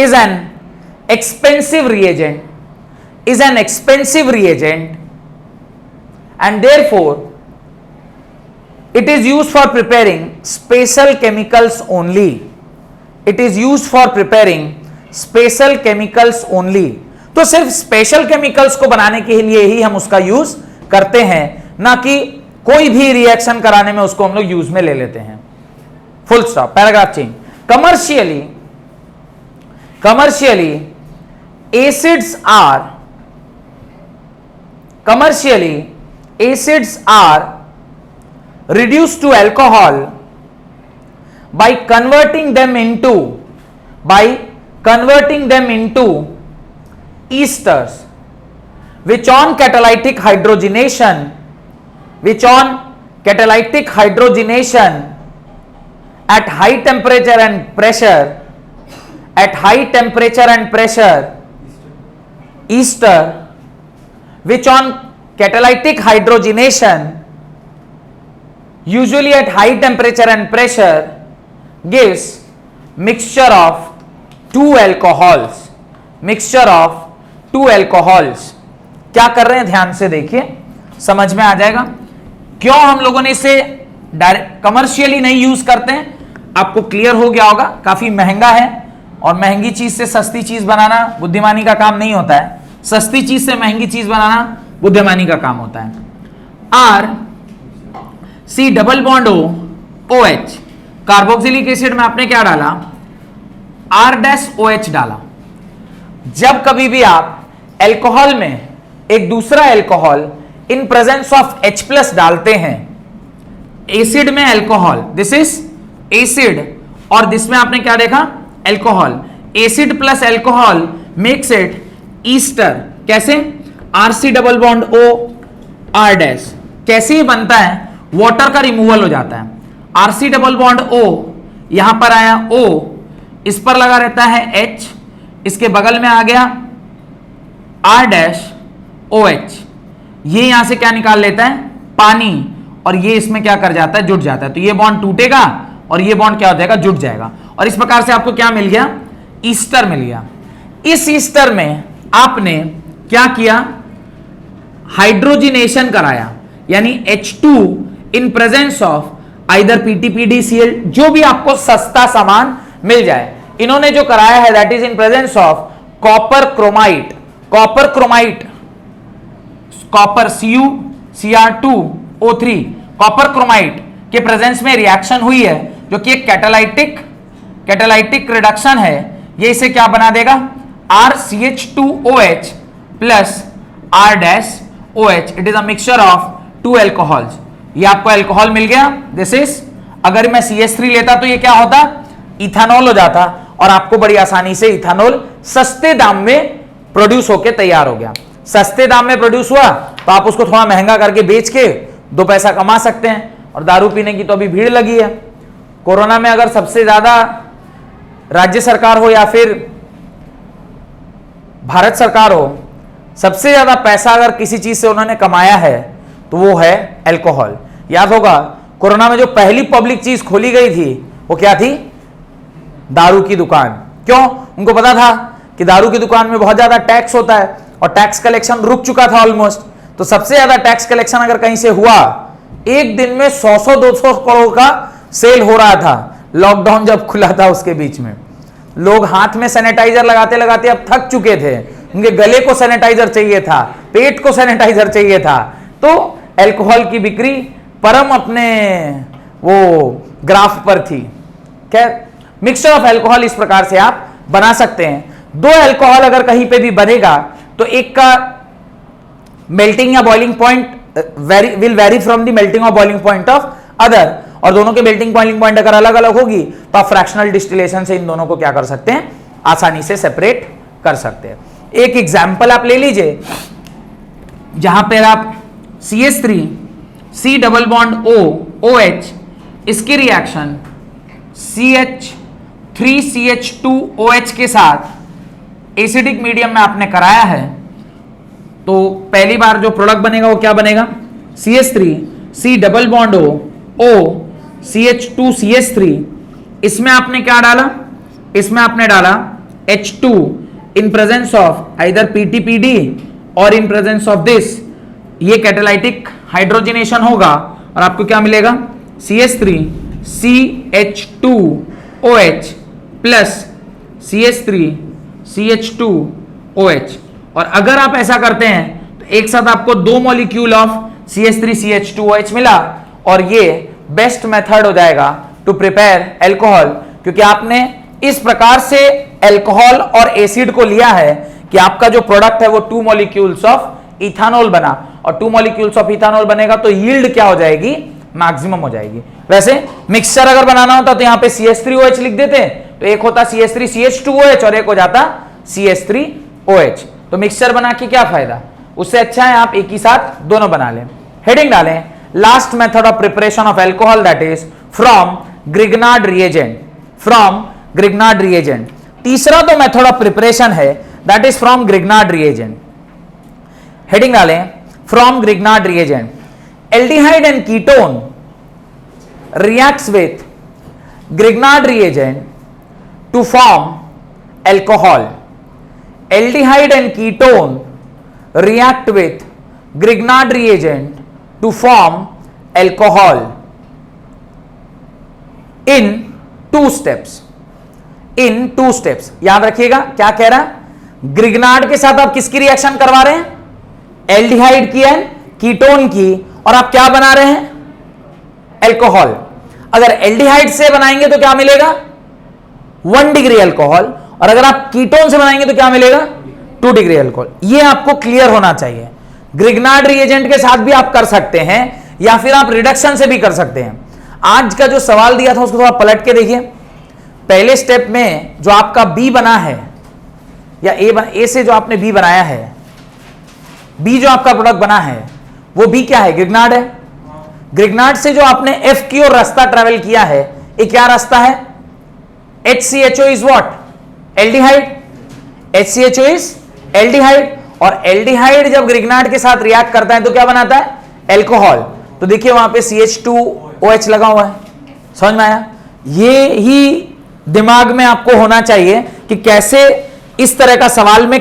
is an expensive reagent, and therefore it is used for preparing special chemicals only. It is used for preparing special chemicals only. तो सिर्फ स्पेशल केमिकल्स को बनाने के लिए ही हम उसका यूज करते हैं, ना कि कोई भी रिएक्शन कराने में उसको हम लोग यूज में ले लेते हैं। Full stop, paragraph change. commercially acids are reduced to alcohol by converting them into esters, which on catalytic hydrogenation at high temperature and pressure, ester which on catalytic hydrogenation usually at high temperature and pressure gives mixture of two alcohols. क्या कर रहे हैं ध्यान से देखिए, समझ में आ जाएगा क्यों हम लोगों ने इसे डायरेक्ट कमर्शियली नहीं यूज करते हैं। आपको क्लियर हो गया होगा, काफी महंगा है, और महंगी चीज से सस्ती चीज बनाना बुद्धिमानी का काम नहीं होता है, सस्ती चीज से महंगी चीज बनाना बुद्धिमानी का काम होता है। RC double bond OH, carboxylic acid में आपने क्या डाला? R-OH डाला। जब कभी भी आप अल्कोहल में एक दूसरा alcohol in presence of H+ डालते हैं, एसिड में अल्कोहल, दिस इज एसिड, और दिस में आपने क्या देखा? Alcohol. Acid plus alcohol makes it Easter. कैसे? RC double bond O R-। कैसे ही बनता है? वाटर का रिमूवल हो जाता है। RC डबल बॉन्ड O, यहां पर आया O, इस पर लगा रहता है H, इसके बगल में आ गया R-OH, ये यहां से क्या निकाल लेता है? पानी, और ये इसमें क्या कर जाता है? जुट जाता है। तो ये बॉन्ड टूटेगा और ये बॉन्ड क्या हो जाएगा? जुट जाएगा, और इस प्रकार से आपको क्या मिल गया? ईस्टर मिल गया। इस ईस्टर में आपने क्या किया? हाइड्रोजिनेशन कराया, यानी H2 in presence of either PTPDCl, जो भी आपको सस्ता सामान मिल जाए। इन्होंने जो कराया है that is in presence of copper chromite, copper chromite, copper CuCr2O3, copper chromite के प्रेजेंस में रिएक्शन हुई है, जो कि एक कैटालाइटिक रिडक्शन है। ये इसे क्या बना देगा, RCH2OH plus R-OH। It is a mixture of 2 alcohols. ये आपको एल्कोहल मिल गया। दिस इज, अगर मैं CH3 लेता तो ये क्या होता, इथेनॉल हो जाता, और आपको बड़ी आसानी से इथेनॉल सस्ते दाम में प्रोड्यूस होकर तैयार हो गया। सस्ते दाम में प्रोड्यूस हुआ तो आप उसको थोड़ा महंगा करके बेच के 2 पैसा कमा सकते हैं। और दारू पीने की तो अभी भीड़ लगी है। कोरोना में अगर सबसे ज्यादा राज्य सरकार हो या फिर भारत सरकार हो, सबसे ज्यादा पैसा अगर किसी चीज से उन्होंने कमाया है तो वो है अल्कोहल। याद होगा कोरोना में जो पहली पब्लिक चीज खोली गई थी वो क्या थी, दारू की दुकान। क्यों, उनको पता था कि दारू की दुकान में बहुत ज्यादा टैक्स होता है और टैक्स कलेक्शन रुक चुका था ऑलमोस्ट। तो सबसे ज्यादा टैक्स कलेक्शन अगर कहीं से हुआ, एक दिन में 100-200 करोड़ का सेल हो रहा था। लॉकडाउन जब खुला था उसके बीच में लोग हाथ में सैनिटाइजर लगाते लगाते अब थक चुके थे, उनके गले को सैनिटाइजर चाहिए था, पेट को सैनिटाइजर चाहिए था। तो अल्कोहल की बिक्री परम अपने वो ग्राफ पर थी। खैर, मिक्सचर ऑफ अल्कोहल इस प्रकार से आप बना सकते हैं। 2 अल्कोहल अगर कहीं पे भी बनेगा तो एक का मेल्टिंग या boiling point will very from the melting और बॉइलिंग पॉइंट ऑफ अदर, और दोनों के मेल्टिंग बॉइलिंग पॉइंट अगर अलग अलग होगी तो आप फ्रैक्शनल डिस्टिलेशन से इन दोनों को क्या कर सकते हैं, आसानी से सेपरेट कर सकते हैं। एक एग्जांपल आप ले लीजिए जहां पर आप CH3 C double bond O OH, इसकी रिएक्शन CH3CH2OH के साथ एसिडिक मीडियम में आपने कराया है, तो पहली बार जो प्रोडक्ट बनेगा वो क्या बनेगा, CH3 C double bond O CH2CH3। इसमें आपने क्या डाला, इसमें आपने डाला H2 in presence of either PTPD और इन प्रेजेंस ऑफ दिस, ये कैटालाइटिक हाइड्रोजनेशन होगा और आपको क्या मिलेगा, CH3 CH2OH plus CH3 CH2OH। और अगर आप ऐसा करते हैं तो एक साथ आपको 2 मॉलिक्यूल ऑफ CH3 CH2OH मिला, और ये बेस्ट मेथड हो जाएगा टू प्रिपेयर अल्कोहल, क्योंकि आपने इस प्रकार से अल्कोहल और एसिड को लिया है कि आपका जो प्रोडक्ट है वो 2 मॉलिक्यूल्स ऑफ इथेनॉल बना, और 2 मॉलिक्यूल्स ऑफ इथेनॉल बनेगा तो यील्ड क्या हो जाएगी, मैक्सिमम हो जाएगी। वैसे मिक्सचर अगर बनाना होता तो यहां पे CH3OH लिख देते, तो एक होता CH3 CH2OH और एक हो जाता CH3OH। तो मिक्सचर बना के क्या फायदा, उससे अच्छा है आप एक ही साथ दोनों बना लें। हेडिंग डालें, last method of preparation of alcohol that is from Grignard reagent, from Grignard reagent. तीसरा तो मेथड ऑफ प्रिपरेशन है that is from Grignard reagent. Heading डालें, from Grignard reagent, aldehyde and ketone reacts with Grignard reagent to form alcohol. Aldehyde and ketone react with Grignard reagent to form alcohol in 2 steps. In 2 steps. याद रखिएगा क्या कह रहा है, Grignard के साथ आप किसकी रिएक्शन करवा रहे हैं, एल्डिहाइड की एंड कीटोन की, और आप क्या बना रहे हैं, अल्कोहल। अगर एल्डिहाइड से बनाएंगे तो क्या मिलेगा, 1 डिग्री अल्कोहल, और अगर आप कीटोन से बनाएंगे तो क्या मिलेगा, 2 डिग्री अल्कोहल। ये आपको क्लियर होना चाहिए। ग्रिग्नार्ड रिएजेंट के साथ भी आप कर सकते हैं या फिर आप रिडक्शन से भी कर सकते हैं। आज का जो सवाल दिया था उसको थोड़ा पलट के देखिए। पहले स्टेप में जो आपका बी बना है, या ए से जो आपने बी बनाया है, बी जो आपका प्रोडक्ट बना है वो बी क्या है, ग्रिग्नार्ड है। ग्रिग्नार्ड से जो आपने एफ की ओर रास्ता ट्रेवल किया है, ये क्या रास्ता है, HCHO is what, aldehyde. HCHO is aldehyde, और एल्डिहाइड जब ग्रिग्नार्ड के साथ रिएक्ट करता है तो क्या बनाता है, अल्कोहल। तो देखिए वहां पे CH2OH लगा हुआ है, समझ में आया। ये ही दिमाग में आपको होना चाहिए कि कैसे इस तरह का सवाल में,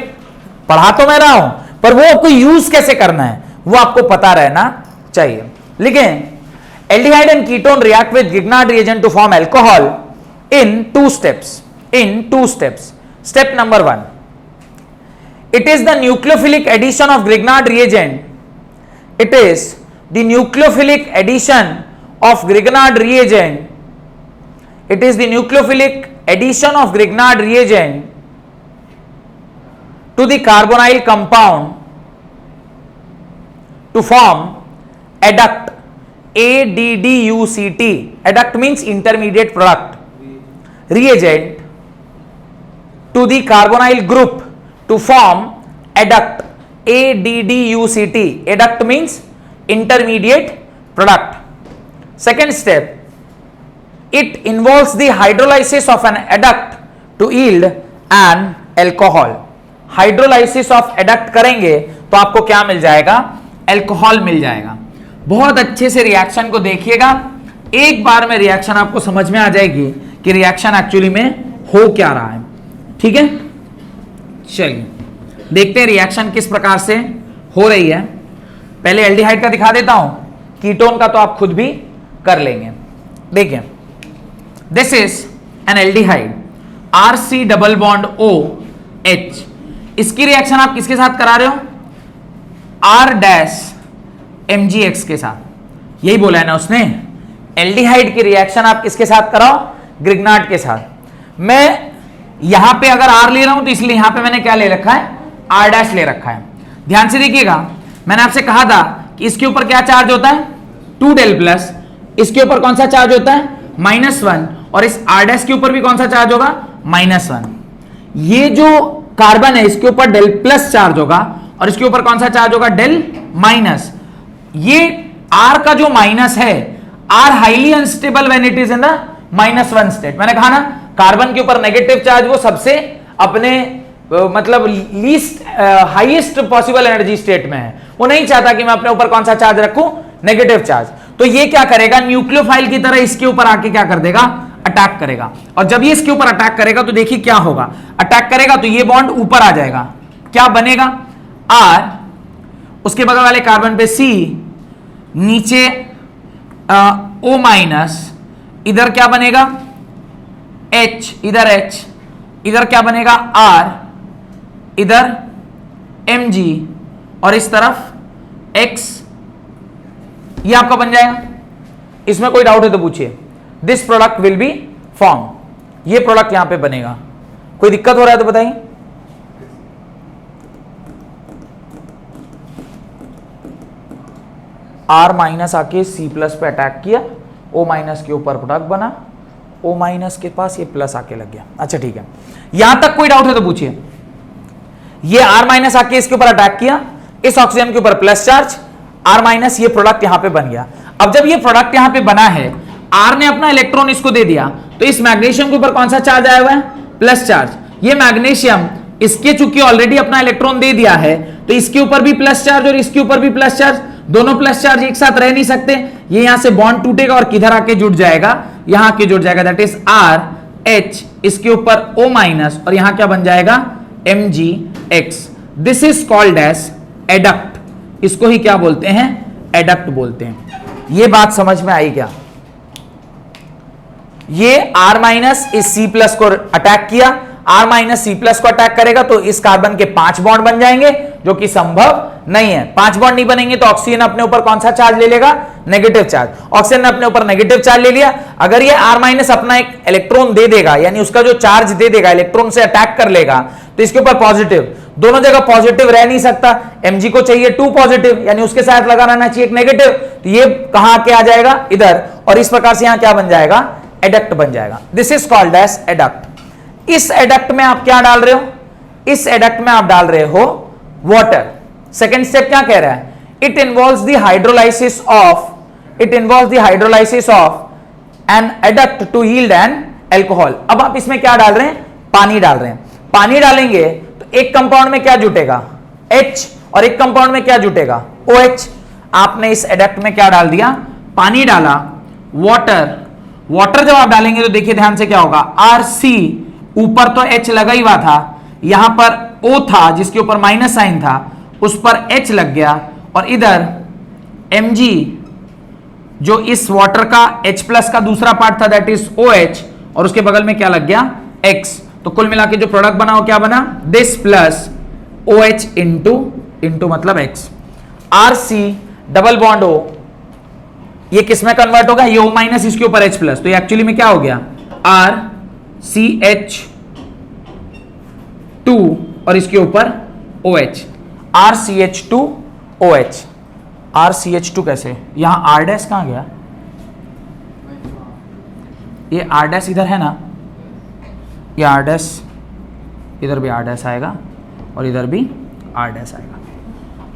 पढ़ा तो मैं रहा हूं पर वो आपको यूज कैसे करना है वो आपको पता रहना चाहिए। लिखें, aldehyde and ketone react with Grignard reagent to form alcohol in two steps. Step number 1, it is the nucleophilic addition of Grignard reagent. It is the nucleophilic addition of Grignard reagent. It is the nucleophilic addition of Grignard reagent to the carbonyl compound to form adduct. ADDUCT. Adduct means intermediate product. Reagent to the carbonyl group to form adduct. ADDUCT. Adduct means intermediate product. Second step, it involves the hydrolysis of an adduct to yield an alcohol. Hydrolysis of adduct करेंगे तो आपको क्या मिल जाएगा? Alcohol मिल जाएगा। बहुत अच्छे से reaction को देखिएगा, एक बार में रिएक्शन आपको समझ में आ जाएगी कि रिएक्शन एक्चुअली में हो क्या रहा है। ठीक है, चलिए देखते हैं रिएक्शन किस प्रकार से हो रही है। पहले एल्डिहाइड का दिखा देता हूं, कीटोन का तो आप खुद भी कर लेंगे। देखिए, this is an aldehyde RC double bond OH। इसकी रिएक्शन आप किसके साथ करा रहे हो? R-MgX के साथ। यही बोला है ना उसने, एल्डिहाइड की रिएक्शन आप किसके साथ कराओ? ग्रिग्नार्ड के साथ। मैं यहां पे अगर R ले रहा हूं तो इसलिए यहां पे मैंने क्या ले रखा है? R' ले रखा है। ध्यान से देखिएगा, मैंने आपसे कहा था कि इसके ऊपर क्या चार्ज होता है? 2 del प्लस। इसके ऊपर कौन सा चार्ज होता है? -1। और इस R' के ऊपर भी कौन सा चार्ज होगा? -1। ये जो कार्बन है इसके ऊपर डेल प्लस चार्ज होगा और इसके ऊपर कौन सा चार्ज होगा? Del minus. ये R का जो माइनस है, R highly unstable when it is in the -1 state. मैंने कहा ना, कार्बन के ऊपर नेगेटिव चार्ज वो सबसे अपने मतलब least highest possible energy state में है। वो नहीं चाहता कि मैं अपने ऊपर कौन सा चार्ज रखूं? Negative charge. तो ये क्या करेगा? न्यूक्लियोफाइल की तरह इसके ऊपर आके क्या कर देगा? अटैक करेगा। और जब ये इसके ऊपर अटैक करेगा तो देखिए क्या होगा। अटैक करेगा तो ये बॉन्ड ऊपर आ जाएगा। क्या बनेगा? R, उसके बगल वाले कार्बन पे C, नीचे O-, इधर क्या बनेगा? H, इधर H, इधर क्या बनेगा? R, इधर Mg और इस तरफ X। ये आपका बन जाएगा। इसमें कोई डाउट है तो पूछिए। This product will B form. ये प्रोडक्ट यहां पे बनेगा। कोई दिक्कत हो रहा है तो बताइए। R- आके C+ पे अटैक किया, O- के ऊपर प्रोडक्ट बना, O- के पास ये प्लस आके लग गया। अच्छा ठीक है, यहां तक कोई डाउट है तो पूछिए। ये R- आके इसके ऊपर अटैक किया, इस ऑक्सीजन के ऊपर प्लस चार्ज, R- ये प्रोडक्ट यहां पे बन गया। अब जब ये प्रोडक्ट यहां पे बना है, R ने अपना इलेक्ट्रॉन इसको दे दिया, तो इस मैग्नीशियम के ऊपर कौन सा चार्ज आया हुआ है? Plus charge. ये मैग्नीशियम इसके चूंकि ऑलरेडी अपना इलेक्ट्रॉन दे दिया है, तो इसके ऊपर भी प्लस चार्ज और इसके ऊपर भी प्लस चार्ज। दोनों प्लस चार्ज एक साथ रह नहीं सकते। ये यहां से बॉन्ड टूटेगा और किधर आके जुड़ जाएगा? यहां आके जुड़ जाएगा। दैट इज RH, इसके ऊपर O- और यहां क्या बन जाएगा? MgX। This is called as adduct. इसको ही क्या बोलते हैं? एडक्ट बोलते हैं। ये बात समझ में आई क्या? ये R- इस C+ को अटैक किया, R- C+ को अटैक करेगा तो इस कार्बन के 5 बॉन्ड बन जाएंगे, जो कि संभव नहीं है। 5 बॉन्ड नहीं बनेंगे तो ऑक्सीजन अपने ऊपर कौन सा चार्ज ले लेगा? Negative charge. ऑक्सीजन ने अपने ऊपर नेगेटिव चार्ज ले लिया। अगर ये R- अपना एक इलेक्ट्रॉन दे देगा, यानी उसका जो चार्ज दे देगा, इलेक्ट्रॉन से अटैक कर लेगा, तो इसके ऊपर पॉजिटिव, दोनों जगह पॉजिटिव रह नहीं सकता। Mg को चाहिए 2 पॉजिटिव, यानी उसके साथ लगा रहना चाहिए एक नेगेटिव। तो ये कहां के आ जाएगा? इधर। और इस प्रकार से यहां क्या बन जाएगा? एडक्ट बन जाएगा। This is called as adduct. इस एडक्ट में आप क्या डाल रहे हो? इस एडक्ट में आप डाल रहे हो वाटर। सेकेंड स्टेप क्या कह रहा है? It involves the hydrolysis of an adduct to yield an alcohol. अब आप इसमें क्या डाल रहे हैं? पानी डाल रहे हैं। पानी डालेंगे तो एक कंपाउंड में क्या जुटेगा? H, और एक कंपाउंड में क्या जुटेगा? OH। आपने इस एडक्ट में क्या डाल दिया? पानी डाला, वाटर। वाटर जब आप डालेंगे तो देखिए ध्यान से क्या होगा? RC, ऊपर तो H लगा ही हुआ था, यहां पर O था जिसके ऊपर माइनस साइन था, उस पर H लग गया, और इधर Mg जो इस वाटर का H प्लस का दूसरा पार्ट था दैट इज OH, और उसके बगल में क्या लग गया X, तो कुल मिला के जो प्रोडक्ट बना वो क्या बना, दिस प्लस OH इंटू मतलब X। RC double bond O ये किस में कन्वर्ट होगा, ये O माइनस इसके ऊपर H प्लस, तो ये एक्चुअली में क्या हो गया RCH2 और इसके ऊपर OH, RCH2OH। RCH2 कैसे, यहां R डैश कहां गया, ये R डैश इधर है ना, ये R डैश इधर भी R डैश आएगा और इधर भी R डैश आएगा।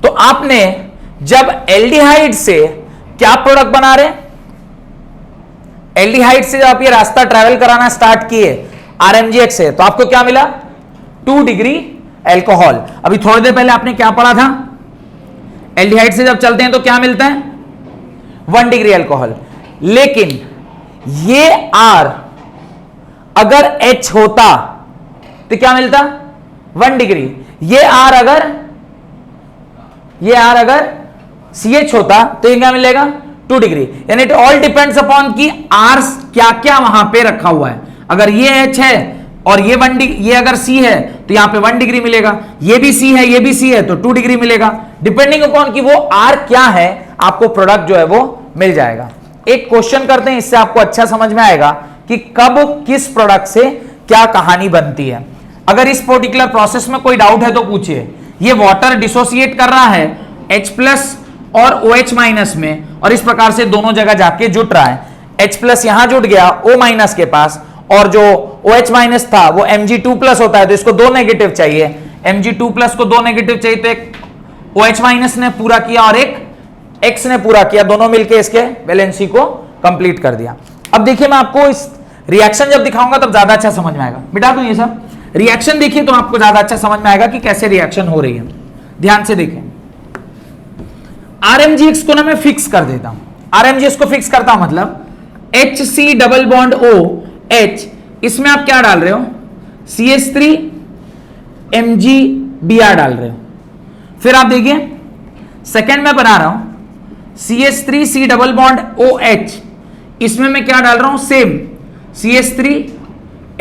तो आपने जब एल्डिहाइड से क्या प्रोडक्ट बना रहे, एल्डिहाइड से जब आप ये रास्ता ट्रैवल कराना स्टार्ट किए RMgX से, तो आपको क्या मिला 2 डिग्री एल्कोहल। अभी थोड़ी देर पहले आपने क्या पढ़ा था, एल्डिहाइड से जब चलते हैं तो क्या मिलता है 1 डिग्री एल्कोहल, लेकिन ये R अगर H होता तो क्या मिलता 1 डिग्री, ये R अगर CH होता तो ये क्या मिलेगा 2 डिग्री। यानी इट ऑल डिपेंड्स अपॉन कि R क्या क्या वहां पे रखा हुआ है। अगर ये H है और ये 1 डिग्री, ये अगर C है तो यहां पे 1 डिग्री मिलेगा, ये भी C है ये भी C है तो 2 डिग्री मिलेगा। डिपेंडिंग अपॉन कि वो R क्या है आपको प्रोडक्ट जो है वो मिल जाएगा। एक क्वेश्चन करते हैं, इससे आपको अच्छा समझ में आएगा कि कब किस प्रोडक्ट से क्या कहानी बनती है। अगर इस पर्टिकुलर प्रोसेस में कोई डाउट है तो पूछिए। ये वाटर डिसोसिएट कर रहा है H प्लस और OH माइनस में, और इस प्रकार से दोनों जगह जाके जुट रहा है। H प्लस यहां जुट गया O माइनस के पास, और जो OH माइनस था वो Mg2 प्लस होता है, तो इसको 2 नेगेटिव चाहिए। Mg2 प्लस को 2 नेगेटिव चाहिए, तो एक OH माइनस ने पूरा किया और एक X ने पूरा किया, दोनों मिलके इसके वैलेंसी को कंप्लीट कर दिया। अब देखिए मैं आपको इस रिएक्शन जब दिखाऊंगा तब ज्यादा अच्छा समझ में आएगा। मिटा दूं ये सब, रिएक्शन देखिए तो आपको ज्यादा अच्छा समझ में आएगा कि कैसे रिएक्शन हो रही है। ध्यान से देखें, RMgX को ना मैं फिक्स कर देता हूं। RMgX को फिक्स करता मतलब HC डबल बॉन्ड OH, इसमें आप क्या डाल रहे हो CH3 MgBr डाल रहे हो। फिर आप देखिए सेकेंड में बना रहा हूं CH3C डबल बॉन्ड OH, इसमें मैं क्या डाल रहा हूं सेम CH3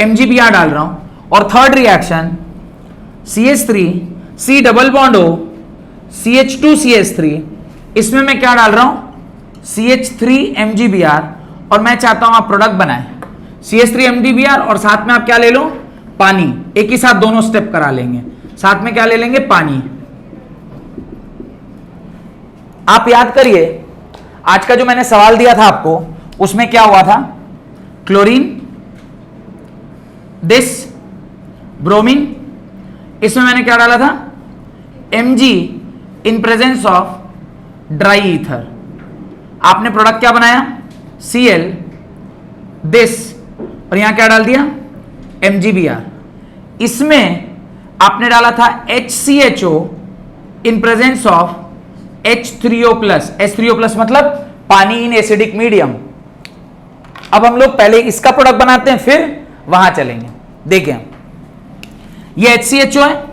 MgBr डाल रहा हूं। और third reaction CH3C double bond O CH2CH3, इसमें मैं क्या डाल रहा हूं CH3 MgBr, और मैं चाहता हूं आप प्रोडक्ट बनाएं CH3 MgBr और साथ में आप क्या ले लो पानी, एक ही साथ दोनों स्टेप करा लेंगे। साथ में क्या ले लेंगे पानी। आप याद करिए आज का जो मैंने सवाल दिया था आपको, उसमें क्या हुआ था, क्लोरीन दिस ब्रोमीन, इसमें मैंने क्या डाला था Mg in presence of dry ether. आपने प्रोडक्ट क्या बनाया Cl दिस, और यहां क्या डाल दिया MgBr। इसमें आपने डाला था HCHO in presence of H3O plus. H3O plus मतलब पानी इन एसिडिक मीडियम। अब हम लोग पहले इसका प्रोडक्ट बनाते हैं फिर वहां चलेंगे। देखें ये HCHO है,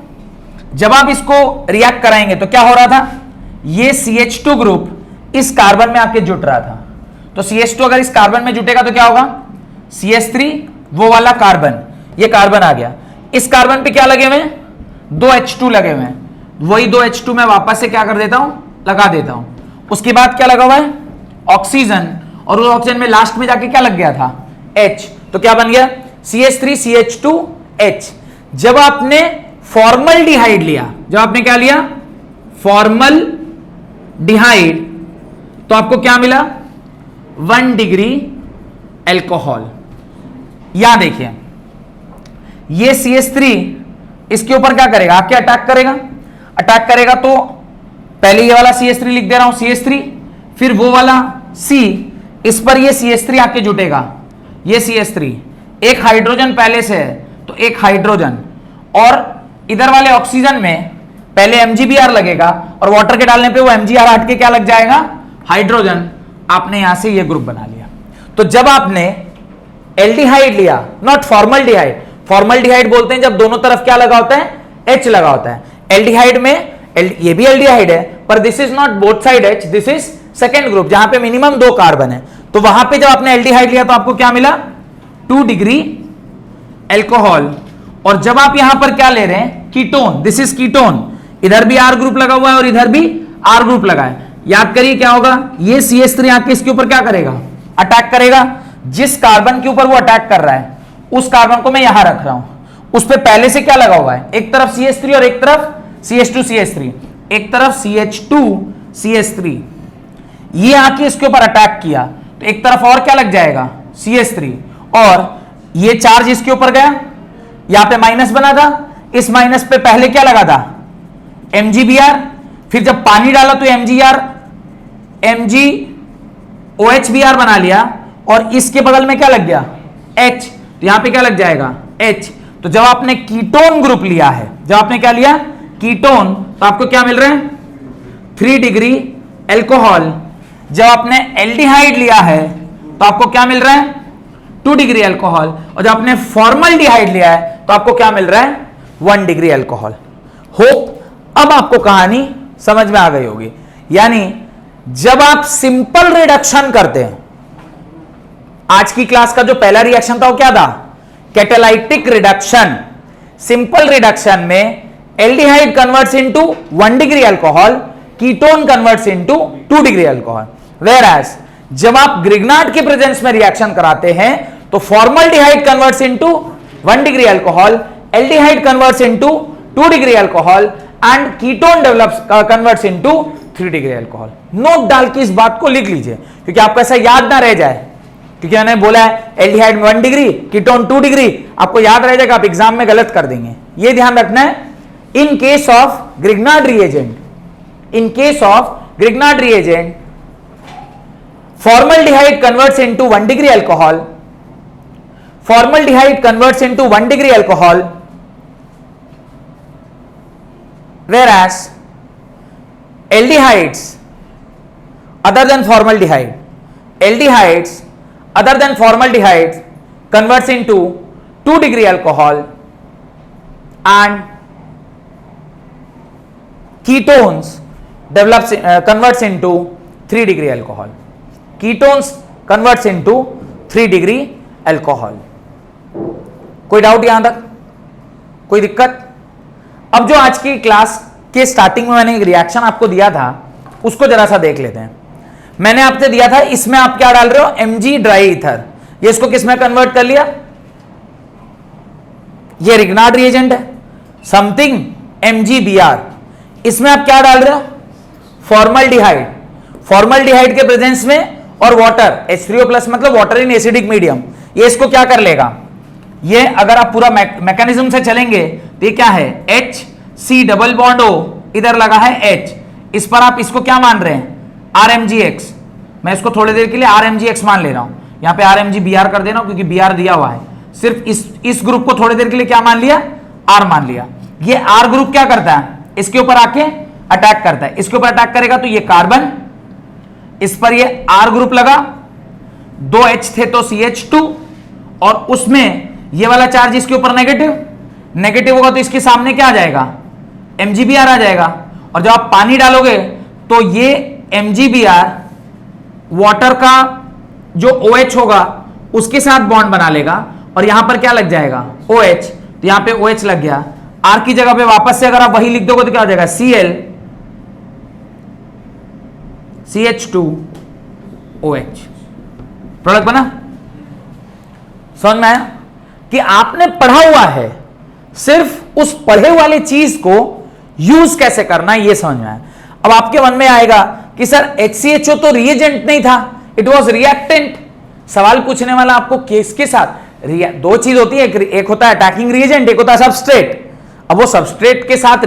जब आप इसको रिएक्ट कराएंगे तो क्या हो रहा था, ये CH2 ग्रुप इस कार्बन में आके जुट रहा था। तो CH2 अगर इस कार्बन में जुटेगा तो क्या होगा CH3 वो वाला कार्बन, ये कार्बन आ गया। इस कार्बन पे क्या लगे हुए हैं 2 H2 लगे हुए हैं, वही 2 H2 मैं वापस से क्या कर देता हूं लगा देता हूं। उसके बाद क्या लगा हुआ है ऑक्सीजन, और उस ऑक्सीजन में लास्ट में जाके क्या लग गया था H, तो क्या बन गया CH3CH2H। जब आपने फॉर्मल्डिहाइड लिया, जब आपने क्या लिया फॉर्मल्डिहाइड, तो आपको क्या मिला 1 डिग्री एल्कोहल। यहां देखिए ये CH3 इसके ऊपर क्या करेगा आके अटैक करेगा, अटैक करेगा तो पहले ये वाला CH3 लिख दे रहा हूं CH3, फिर वो वाला C, इस पर ये CH3 आके जुटेगा, ये CH3 एक हाइड्रोजन पहले से है तो एक हाइड्रोजन, और इधर वाले ऑक्सीजन में पहले MgBr लगेगा और वाटर के डालने पे वो MgR हट के क्या लग जाएगा हाइड्रोजन। आपने यहां से ये ग्रुप बना लिया। तो जब आपने एल्डिहाइड लिया, नॉट फॉर्मल्डिहाइड, फॉर्मल्डिहाइड बोलते हैं जब दोनों तरफ क्या लगा होता है H लगा होता है। एल्डिहाइड में ये भी एल्डिहाइड है पर this is not both side H, this is second group जहां पे मिनिमम 2 कार्बन है, तो वहां पे जब आपने एल्डिहाइड लिया तो आपको क्या मिला 2 डिग्री एल्कोहल। और जब आप यहां पर क्या ले रहे हैं कीटोन, दिस इज कीटोन, इधर भी R ग्रुप लगा हुआ है और इधर भी R ग्रुप लगा है, याद करिए क्या होगा, ये CH3 आके इसके ऊपर क्या करेगा अटैक करेगा, जिस कार्बन के ऊपर वो अटैक कर रहा है उस कार्बन को मैं यहां रख रहा हूं, उस पे पहले से क्या लगा हुआ है, एक तरफ CH3 और एक तरफ CH2CH3, एक तरफ CH2CH3, ये आके इसके ऊपर अटैक किया तो एक तरफ और क्या लग जाएगा CH3, और ये चार्ज इसके ऊपर गया, यहां पे माइनस बना था, इस माइनस पे पहले क्या लगा था MgBr, फिर जब पानी डाला तो MgOHBr बना लिया, और इसके बगल में क्या लग गया H, तो यहां पे क्या लग जाएगा H। तो जब आपने कीटोन ग्रुप लिया है, जब आपने क्या लिया कीटोन, तो आपको क्या मिल रहा है 3 डिग्री एल्कोहल। जब आपने एल्डिहाइड लिया है तो आपको क्या मिल रहा है 2 डिग्री एल्कोहल, और जब आपने फॉर्मल्डिहाइड लिया है तो आपको क्या मिल रहा है 1 डिग्री एल्कोहल। होप अब आपको कहानी समझ में आ गई होगी। यानी जब आप सिंपल रिडक्शन करते हैं, आज की क्लास का जो पहला रिएक्शन था वो क्या था कैटालाइटिक रिडक्शन। सिंपल रिडक्शन में aldehyde converts into 1 degree alcohol, ketone converts into 2 degree alcohol. Whereas जब आप ग्रिग्नार्ड के प्रेजेंस में रिएक्शन कराते हैं तो formaldehyde converts into 1 degree alcohol, aldehyde converts into 2 degree alcohol and ketone develops converts into 3 degree alcohol. Note डाल के इस बात को लिख लीजिए क्योंकि आपको ऐसा याद ना रह जाए, क्योंकि मैंने बोला है एल्डिहाइड में 1 डिग्री, कीटोन 2 डिग्री, आपको याद रह जाएगा, आप एग्जाम में गलत कर देंगे। ये ध्यान रखना है। In case of Grignard reagent, in case of Grignard reagent, formaldehyde converts into 1 degree alcohol, formaldehyde converts into 1 degree alcohol, whereas aldehydes other than formaldehyde, aldehydes other than formaldehyde converts into 2 degree alcohol and ketones develops converts into 3 degree alcohol. Ketones converts into 3 degree alcohol. कोई doubt यहां तक, कोई दिक्कत? अब जो आज की class के स्टार्टिंग में मैंने एक रिएक्शन आपको दिया था उसको जरा सा देख लेते हैं। मैंने आपसे दिया था इसमें आप क्या डाल रहे हो Mg ड्राई ईथर, ये इसको किसमें कन्वर्ट कर लिया, ये रिग्नार्ड रिएजेंट है, समथिंग MgBr, इसमें आप क्या डाल रहे हो फॉर्मल्डिहाइड, फॉर्मल्डिहाइड के प्रेजेंस में और वाटर H3O प्लस मतलब वाटर इन एसिडिक मीडियम, ये इसको क्या कर लेगा, ये अगर आप पूरा मैकेनिज्म से चलेंगे तो ये क्या है HC डबल बॉन्ड O, इधर लगा है H, इस पर आप इसको क्या मान रहे हैं RMgX, मैं इसको थोड़ी देर के लिए RMgX मान ले रहा हूं, यहां पे RMgBr कर दे रहा हूं क्योंकि Br दिया हुआ है, सिर्फ इस ग्रुप को थोड़ी देर के लिए क्या मान लिया R मान लिया। ये R ग्रुप क्या करता है, इसके ऊपर आके अटैक करता है, इसके ऊपर अटैक करेगा तो ये कार्बन, इस पर ये R ग्रुप लगा, 2 H थे तो CH2, और उसमें ये वाला चार्ज इसके ऊपर नेगेटिव, नेगेटिव होगा तो इसके सामने क्या आ जाएगा MgBr आ जाएगा, और जब आप पानी डालोगे तो ये MgBr वाटर का जो OH होगा उसके साथ बॉन्ड बना लेगा, और यहां पर क्या लग जाएगा OH, तो यहां पे OH लग गया, R की जगह पे वापस से अगर आप वही लिख दोगे तो क्या हो जाएगा Cl CH2OH, प्रोडक्ट बना। समझ में आया कि आपने पढ़ा हुआ है, सिर्फ उस पढ़े वाले चीज को यूज कैसे करना है ये समझ में आया। अब आपके मन में आएगा कि सर HCHO तो रिएजेंट नहीं था, इट वाज रिएक्टेंट। सवाल पूछने वाला आपको केस के साथ दो चीज होती है, एक होता है अटैकिंग रिएजेंट, एक होता है सबस्ट्रेट। अब वो सबस्ट्रेट के साथ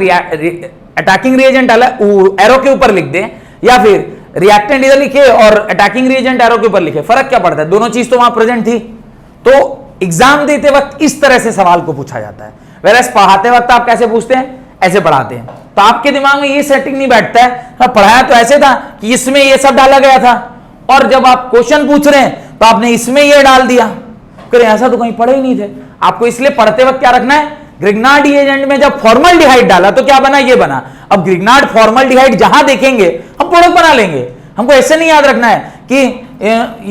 अटैकिंग रिएजेंट एरो के ऊपर लिख दे, या फिर रिएक्टेंट इधर लिखे और अटैकिंग रिएजेंट एरो के ऊपर लिखे, फर्क क्या पड़ता है, दोनों चीज तो वहां प्रेजेंट थी। तो एग्जाम देते वक्त इस तरह से सवाल को पूछा जाता है, वेरएस पढ़ाते वक्त आप कैसे पूछते हैं, ऐसे पढ़ाते हैं। तो आपके दिमाग में ये सेटिंग नहीं बैठता है, पढ़ाया तो ऐसे था कि इसमें ये सब डाला गया था, और जब आप क्वेश्चन पूछ रहे हैं तो आपने इसमें ये डाल दिया, करें ऐसा तो कहीं पढ़े ही नहीं थे। आपको इसलिए पढ़ते वक्त क्या रखना है, ग्रिग्नार्ड रिएजेंट में जब फॉर्मल्डिहाइड डाला तो क्या बना, ये बना। अब ग्रिग्नार्ड फॉर्मल्डिहाइड जहां देखेंगे हम प्रोडक्ट बना लेंगे, हमको ऐसे नहीं याद रखना है कि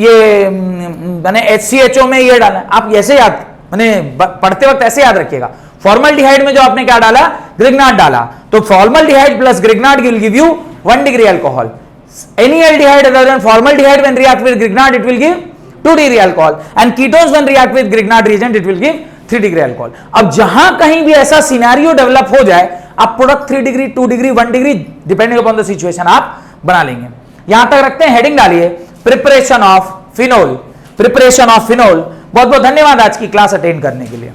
ये मैंने HCHO में ये डाला, आप ऐसे याद मैंने पढ़ते वक्त ऐसे याद रखिएगा। फॉर्मल्डिहाइड में जो आपने क्या डाला, ग्रिग्नार्ड डाला, तो formaldehyde plus Grignard will give you 1 degree alcohol. Any aldehyde other than formaldehyde when react with Grignard it will give 2 degree alcohol, and ketones when react with Grignard reagent it will give 3 degree alcohol। अब जहां कहीं भी ऐसा scenario develop हो जाए, आप product 3 degree 2 degree 1 degree depending upon the situation आप बना लेंगे। यहां तक रखते हैं, हेडिंग डालिए preparation of phenol. Preparation of phenol. बहुत बहुत धन्यवाद आज की क्लास अटेंड करने के लिए।